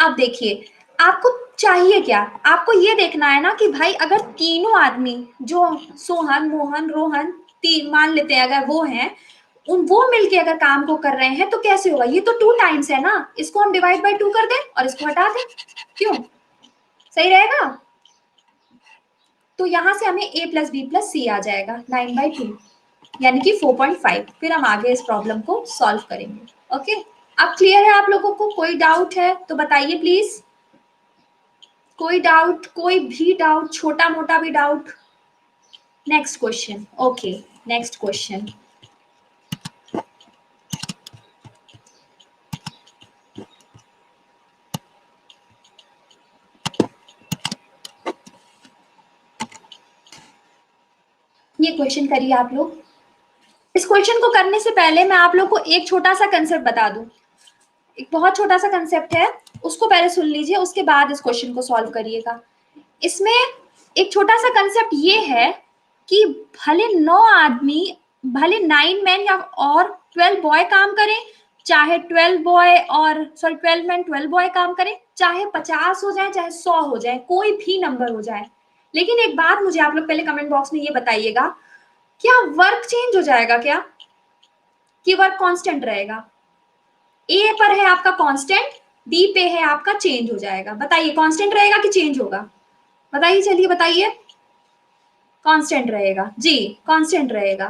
अब देखिए आपको चाहिए क्या, आपको ये देखना है ना कि भाई अगर तीनों आदमी जो सोहन मोहन रोहन तीन मान लेते हैं अगर वो हैं, उन वो मिलके अगर काम को कर रहे हैं तो कैसे होगा? ये तो 2 टाइम्स है ना, इसको हम डिवाइड बाय 2 कर दें और इसको हटा दें, क्यों? सही रहेगा। तो यहां से हमें a+b+c आ जाएगा 9/2 यानी कि 4.5। फिर हम आगे इस प्रॉब्लम को सॉल्व करेंगे। ओके, अब क्लियर है आप लोगों को? कोई डाउट है तो बताइए प्लीज। कोई डाउट, कोई भी डाउट, छोटा मोटा भी doubt? Next question. Okay, next question. ये क्वेश्चन करिए आप लोग। इस क्वेश्चन को करने से पहले मैं आप लोग को एक छोटा सा कंसेप्ट बता दूं। एक बहुत छोटा सा कंसेप्ट है, उसको पहले सुन लीजिए, उसके बाद इस क्वेश्चन को सॉल्व करिएगा। इसमें एक छोटा सा कंसेप्ट ये है कि भले 9 आदमी, भले 9 मैन या और 12 बॉय काम करें, चाहे 12 बॉय और सॉरी 12 मैन 12 बॉय काम करें, चाहे 50 हो जाए चाहे 100 हो जाए, कोई भी नंबर हो जाए, लेकिन एक बात मुझे आप लोग पहले कमेंट बॉक्स में ये बताइएगा, क्या वर्क चेंज हो जाएगा क्या, कि वर्क कांस्टेंट रहेगा? ए पर है आपका कांस्टेंट, बी पे है आपका चेंज हो जाएगा। बताइए कांस्टेंट रहेगा कि चेंज होगा? बताइए, चलिए बताइए। कांस्टेंट रहेगा जी, कांस्टेंट रहेगा,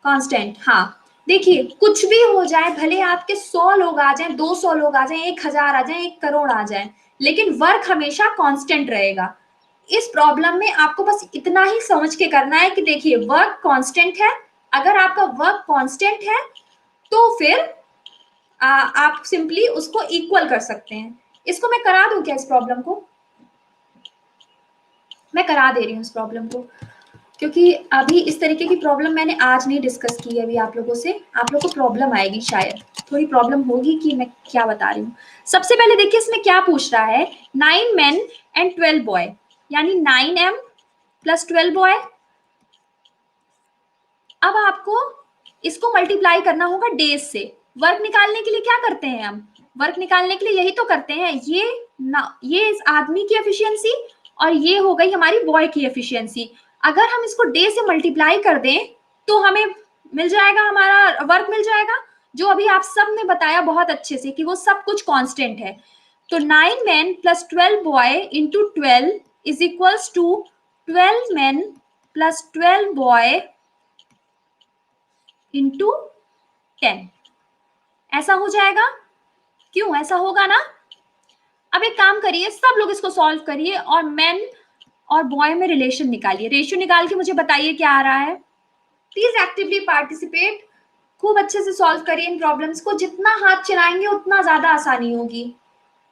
कांस्टेंट। हाँ, देखिए कुछ भी हो जाए, भले आपके 100 लोग आ जाएं, 200 लोग आ जाएं, 1000 आ जाएं, 1 करोड़ आ जाएं, लेकिन वर्क हमेशा कांस्टेंट रहेगा। इस प्रॉब्लम में आपको बस इतना ही समझ के करना है कि देखिए वर्क कांस्टेंट है, अगर आपका वर्क कांस्टेंट है तो फिर आप सिंपली उसको इक्वल कर सकते हैं। इसको मैं करा दूं क्या इस प्रॉब्लम को? मैं करा दे रही हूँ इस प्रॉब्लम को, क्योंकि अभी इस तरीके की प्रॉब्लम मैंने आज नहीं डिस्कस की है अभी आप लोगों से। आप लोग को प्रॉब्लम आएगी, शायद थोड़ी प्रॉब्लम होगी कि मैं क्या बता रही हूँ। सबसे पहले देखिए इसमें क्या पूछ रहा है, 9 men and 12 boy, यानी 9m + 12 boy। अब आपको इसको मल्टीप्लाई करना होगा डेज से। वर्क निकालने के लिए क्या करते हैं हम? वर्क निकालने के लिए यही तो करते हैं, ये इस आदमी की एफिशिएंसी और ये हो गई हमारी बॉय की एफिशिएंसी। अगर हम इसको डे से मल्टीप्लाई कर दें तो हमें मिल जाएगा, हमारा वर्क मिल जाएगा, जो अभी आप सब ने बताया बहुत अच्छे से कि वो सब कुछ कांस्टेंट है। तो 9 men + 12 boy into 12 is equals to 12 men + 12 boy into 10। ऐसा हो जाएगा, क्यों ऐसा होगा ना? अब एक काम करिए, सब लोग इसको सॉल्व करिए और मैन और बॉय में रिलेशन निकालिए, रेशियो निकाल के मुझे बताइए क्या आ रहा है। प्लीज एक्टिवली पार्टिसिपेट, खूब अच्छे से सॉल्व करिए इन प्रॉब्लम्स को। जितना हाथ चलाएंगे उतना ज्यादा आसानी होगी,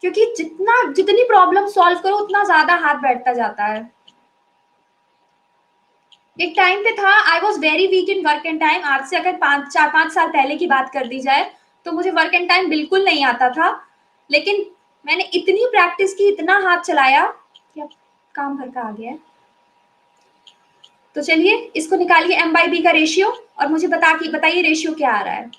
क्योंकि जितनी प्रॉब्लम सॉल्व करो उतना ज्यादा हाथ बैठता जाता है। एक टाइम पे था, I was very weak in work and time. आज से अगर 4-5 साल पहले की बात कर दी जाए तो मुझे वर्क एंड टाइम बिल्कुल नहीं आता था, लेकिन मैंने इतनी प्रैक्टिस की, इतना हाथ चलाया कि अब काम भर का आ गया है। तो चलिए इसको निकालिए m/b का रेशियो और मुझे बताइए रेशियो क्या आ रहा है।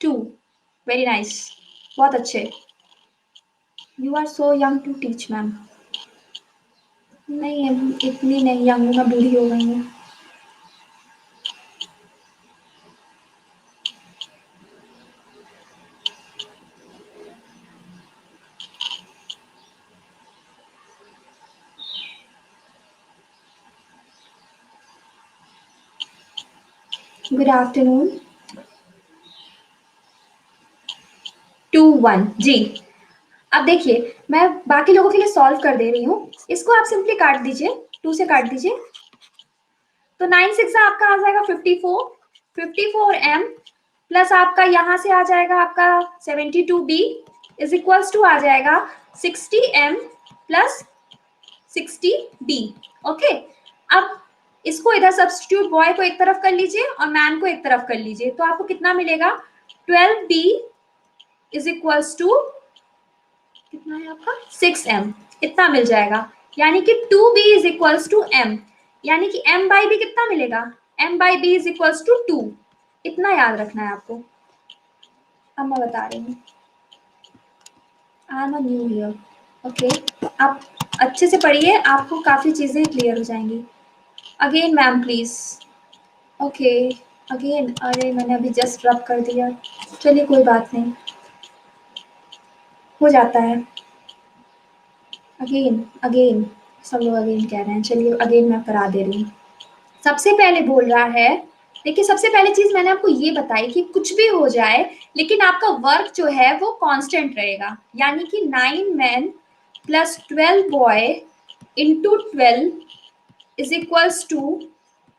टू, वेरी नाइस, बहुत अच्छे। You are so young to teach ma'am. नहीं, इतनी नहीं यंग हूँ, मैं बूढ़ी हो गई हूँ। Good afternoon. 2 1 जी। अब देखिए, मैं बाकी लोगों के लिए सॉल्व कर दे रही हूँ। इसको आप सिंपली काट दीजिए, 2 से काट दीजिए। तो 9 6 आपका आ जाएगा 54, 54m प्लस आपका यहाँ से आ जाएगा आपका 72b इज इक्वल्स टू आ जाएगा 60m प्लस 60b। ओके, अब इसको इधर सब्स्टिट्यूट, बॉय को एक तरफ कर लीजिए और मैन को एक तरफ कर लीजिए, तो आपको कितना मिलेगा 12b इज इक्वल्स टू कितना है आपका 6m, इतना मिल जाएगा। यानी कि 2b is equals to m, यानी कि m बाई b कितना मिलेगा, m by b is equals to 2। इतना याद रखना है आपको। अब मैं बता रही हूँ, आई एम न्यू हियर। ओके, आप अच्छे से पढ़िए, आपको काफी चीजें क्लियर हो जाएंगी। Again ma'am please. Okay, again, अरे मैंने अभी जस्ट रब कर दिया, चलिए कोई बात नहीं, हो जाता है। अगेन अगेन, सब लोग अगेन कह रहे हैं, चलिए अगेन मैं करा दे रही हूँ। सबसे पहले बोल रहा है, देखिए सबसे पहले चीज मैंने आपको ये बताई कि कुछ भी हो जाए लेकिन आपका वर्क जो है वो कांस्टेंट रहेगा, यानी कि 9 men plus 12 boy into 12 is equals to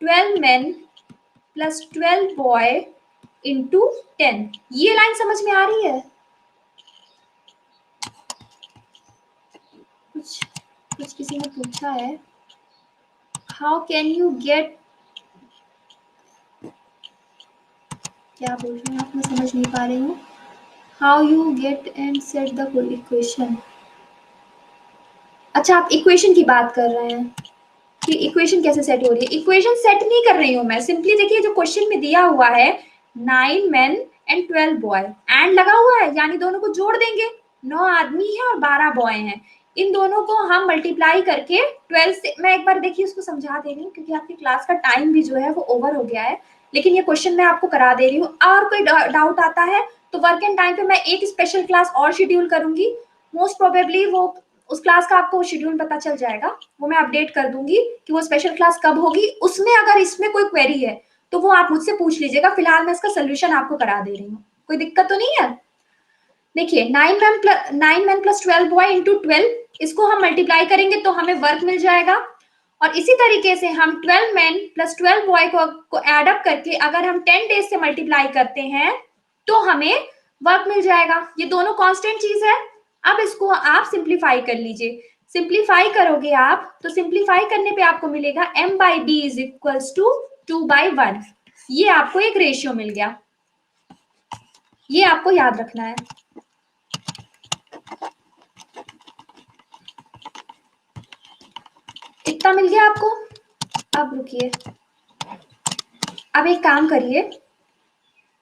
12 men plus 12 boy into 10। ये लाइन समझ में आ रही है? कुछ कुछ किसी ने पूछा है, हाउ कैन यू गेट, क्या बोल रहे हैं आप, मैं समझ नहीं पा रही हूँ। How you get and set the equation. अच्छा, आप इक्वेशन की बात कर रहे हैं कि इक्वेशन कैसे सेट हो रही है। इक्वेशन सेट नहीं कर रही हूँ मैं, सिंपली देखिए जो क्वेश्चन में दिया हुआ है 9 men एंड 12 बॉय, एंड लगा हुआ है, यानी दोनों को जोड़ देंगे। 9 आदमी है और 12 बॉय हैं, इन दोनों को हम मल्टीप्लाई करके 12 से, मैं एक बार देखिए उसको समझा दे रही हूँ क्योंकि आपकी क्लास का टाइम भी जो है वो ओवर हो गया है, लेकिन ये क्वेश्चन मैं आपको करा दे रही हूँ। और कोई डाउट आता है तो वर्क एंड टाइम पे मैं एक स्पेशल क्लास और शेड्यूल करूंगी, मोस्ट प्रोबेबली वो उस क्लास का आपको शेड्यूल पता चल जाएगा, वो मैं अपडेट कर दूंगी कि वो स्पेशल क्लास कब होगी। उसमें अगर इसमें कोई क्वेरी है तो वो आप मुझसे पूछ लीजिएगा, फिलहाल मैं इसका सोल्यूशन आपको करा दे रही हूँ, कोई दिक्कत तो नहीं है। देखिए 9 men प्लस 12 बॉय इंटू 12, इसको हम मल्टीप्लाई करेंगे तो हमें वर्क मिल जाएगा, और इसी तरीके से हम 12 men प्लस 12 बॉय को एड अप करके अगर हम 10 डेज से मल्टीप्लाई करते हैं तो हमें वर्क मिल जाएगा। ये दोनों कांस्टेंट चीज है। अब इसको आप सिंप्लीफाई कर लीजिए, सिंप्लीफाई करोगे आप तो सिंप्लीफाई करने पे आपको मिलेगा m by B is equals to 2/1। ये आपको एक रेशियो मिल गया, ये आपको याद रखना है। इतना मिल गया आपको। अब रुकिए, अब एक काम करिए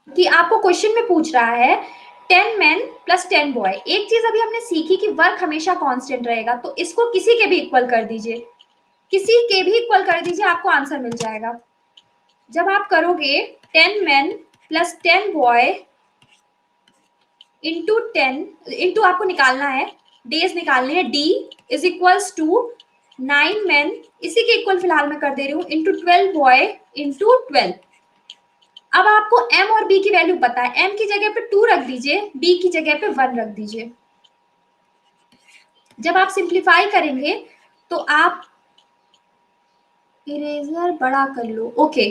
कि आपको क्वेश्चन में पूछ रहा है 10 men प्लस 10 बॉय। एक चीज अभी हमने सीखी कि वर्क हमेशा कांस्टेंट रहेगा, तो इसको किसी के भी इक्वल कर दीजिए, किसी के भी इक्वल कर दीजिए, आपको आंसर मिल जाएगा। जब आप करोगे 10 men plus 10 boy into 10, into आपको निकालना है, डेज निकालने हैं, D is equals to 9 men, इसी के इक्वल फिलहाल मैं कर दे रही हूँ, इंटू 12 बॉय इंटू 12। अब आपको m और b की वैल्यू पता है, m की जगह पे 2 रख दीजिए, b की जगह पे 1 रख दीजिए। जब आप सिंप्लीफाई करेंगे तो आप इरेजर बड़ा कर लो, ओके,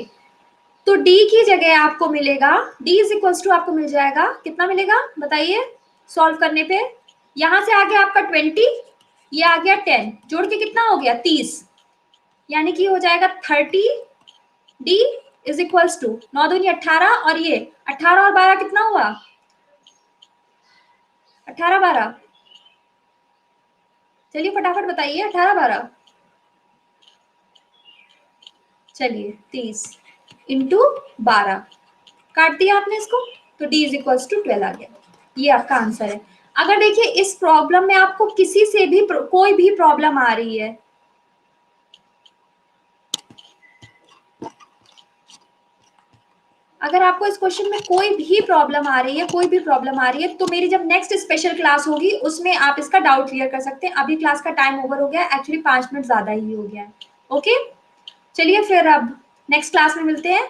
तो d की जगह आपको मिलेगा, d इज इक्वल्स टू आपको मिल जाएगा, कितना मिलेगा बताइए सॉल्व करने पे। यहां से आ गया आपका 20, ये आ गया 10, जोड़ के कितना हो गया 30, यानी कि हो जाएगा 30, d इज इक्वल्स टू 9 दूनी 18, और ये 18 और 12 कितना हुआ 18 12, चलिए फटाफट बताइए 18 12, चलिए 30 इंटू 12, काट दिया आपने इसको, तो d इज इक्वल्स टू 12 आ गया, ये आपका आंसर है। अगर देखिए इस प्रॉब्लम में आपको किसी से भी कोई भी प्रॉब्लम आ रही है, अगर आपको इस क्वेश्चन में कोई भी प्रॉब्लम आ रही है, कोई भी प्रॉब्लम आ रही है, तो मेरी जब नेक्स्ट स्पेशल क्लास होगी उसमें आप इसका डाउट क्लियर कर सकते हैं। अभी क्लास का टाइम ओवर हो गया, एक्चुअली 5 मिनट ज्यादा ही हो गया है। ओके, चलिए फिर अब नेक्स्ट क्लास में मिलते हैं।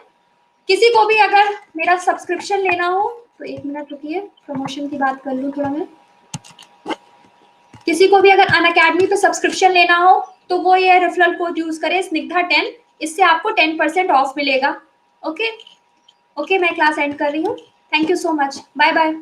किसी को भी अगर मेरा सब्सक्रिप्शन लेना हो तो 1 मिनट रुकिए, प्रमोशन की बात कर लूँ थोड़ा मैं। किसी को भी अगर अनअकैडमी पे सब्सक्रिप्शन लेना हो तो वो ये रेफरल कोड यूज करे स्निग्धा 10, इससे आपको 10% ऑफ मिलेगा। ओके ओके, मैं क्लास एंड कर रही हूँ। Thank you so much, bye bye.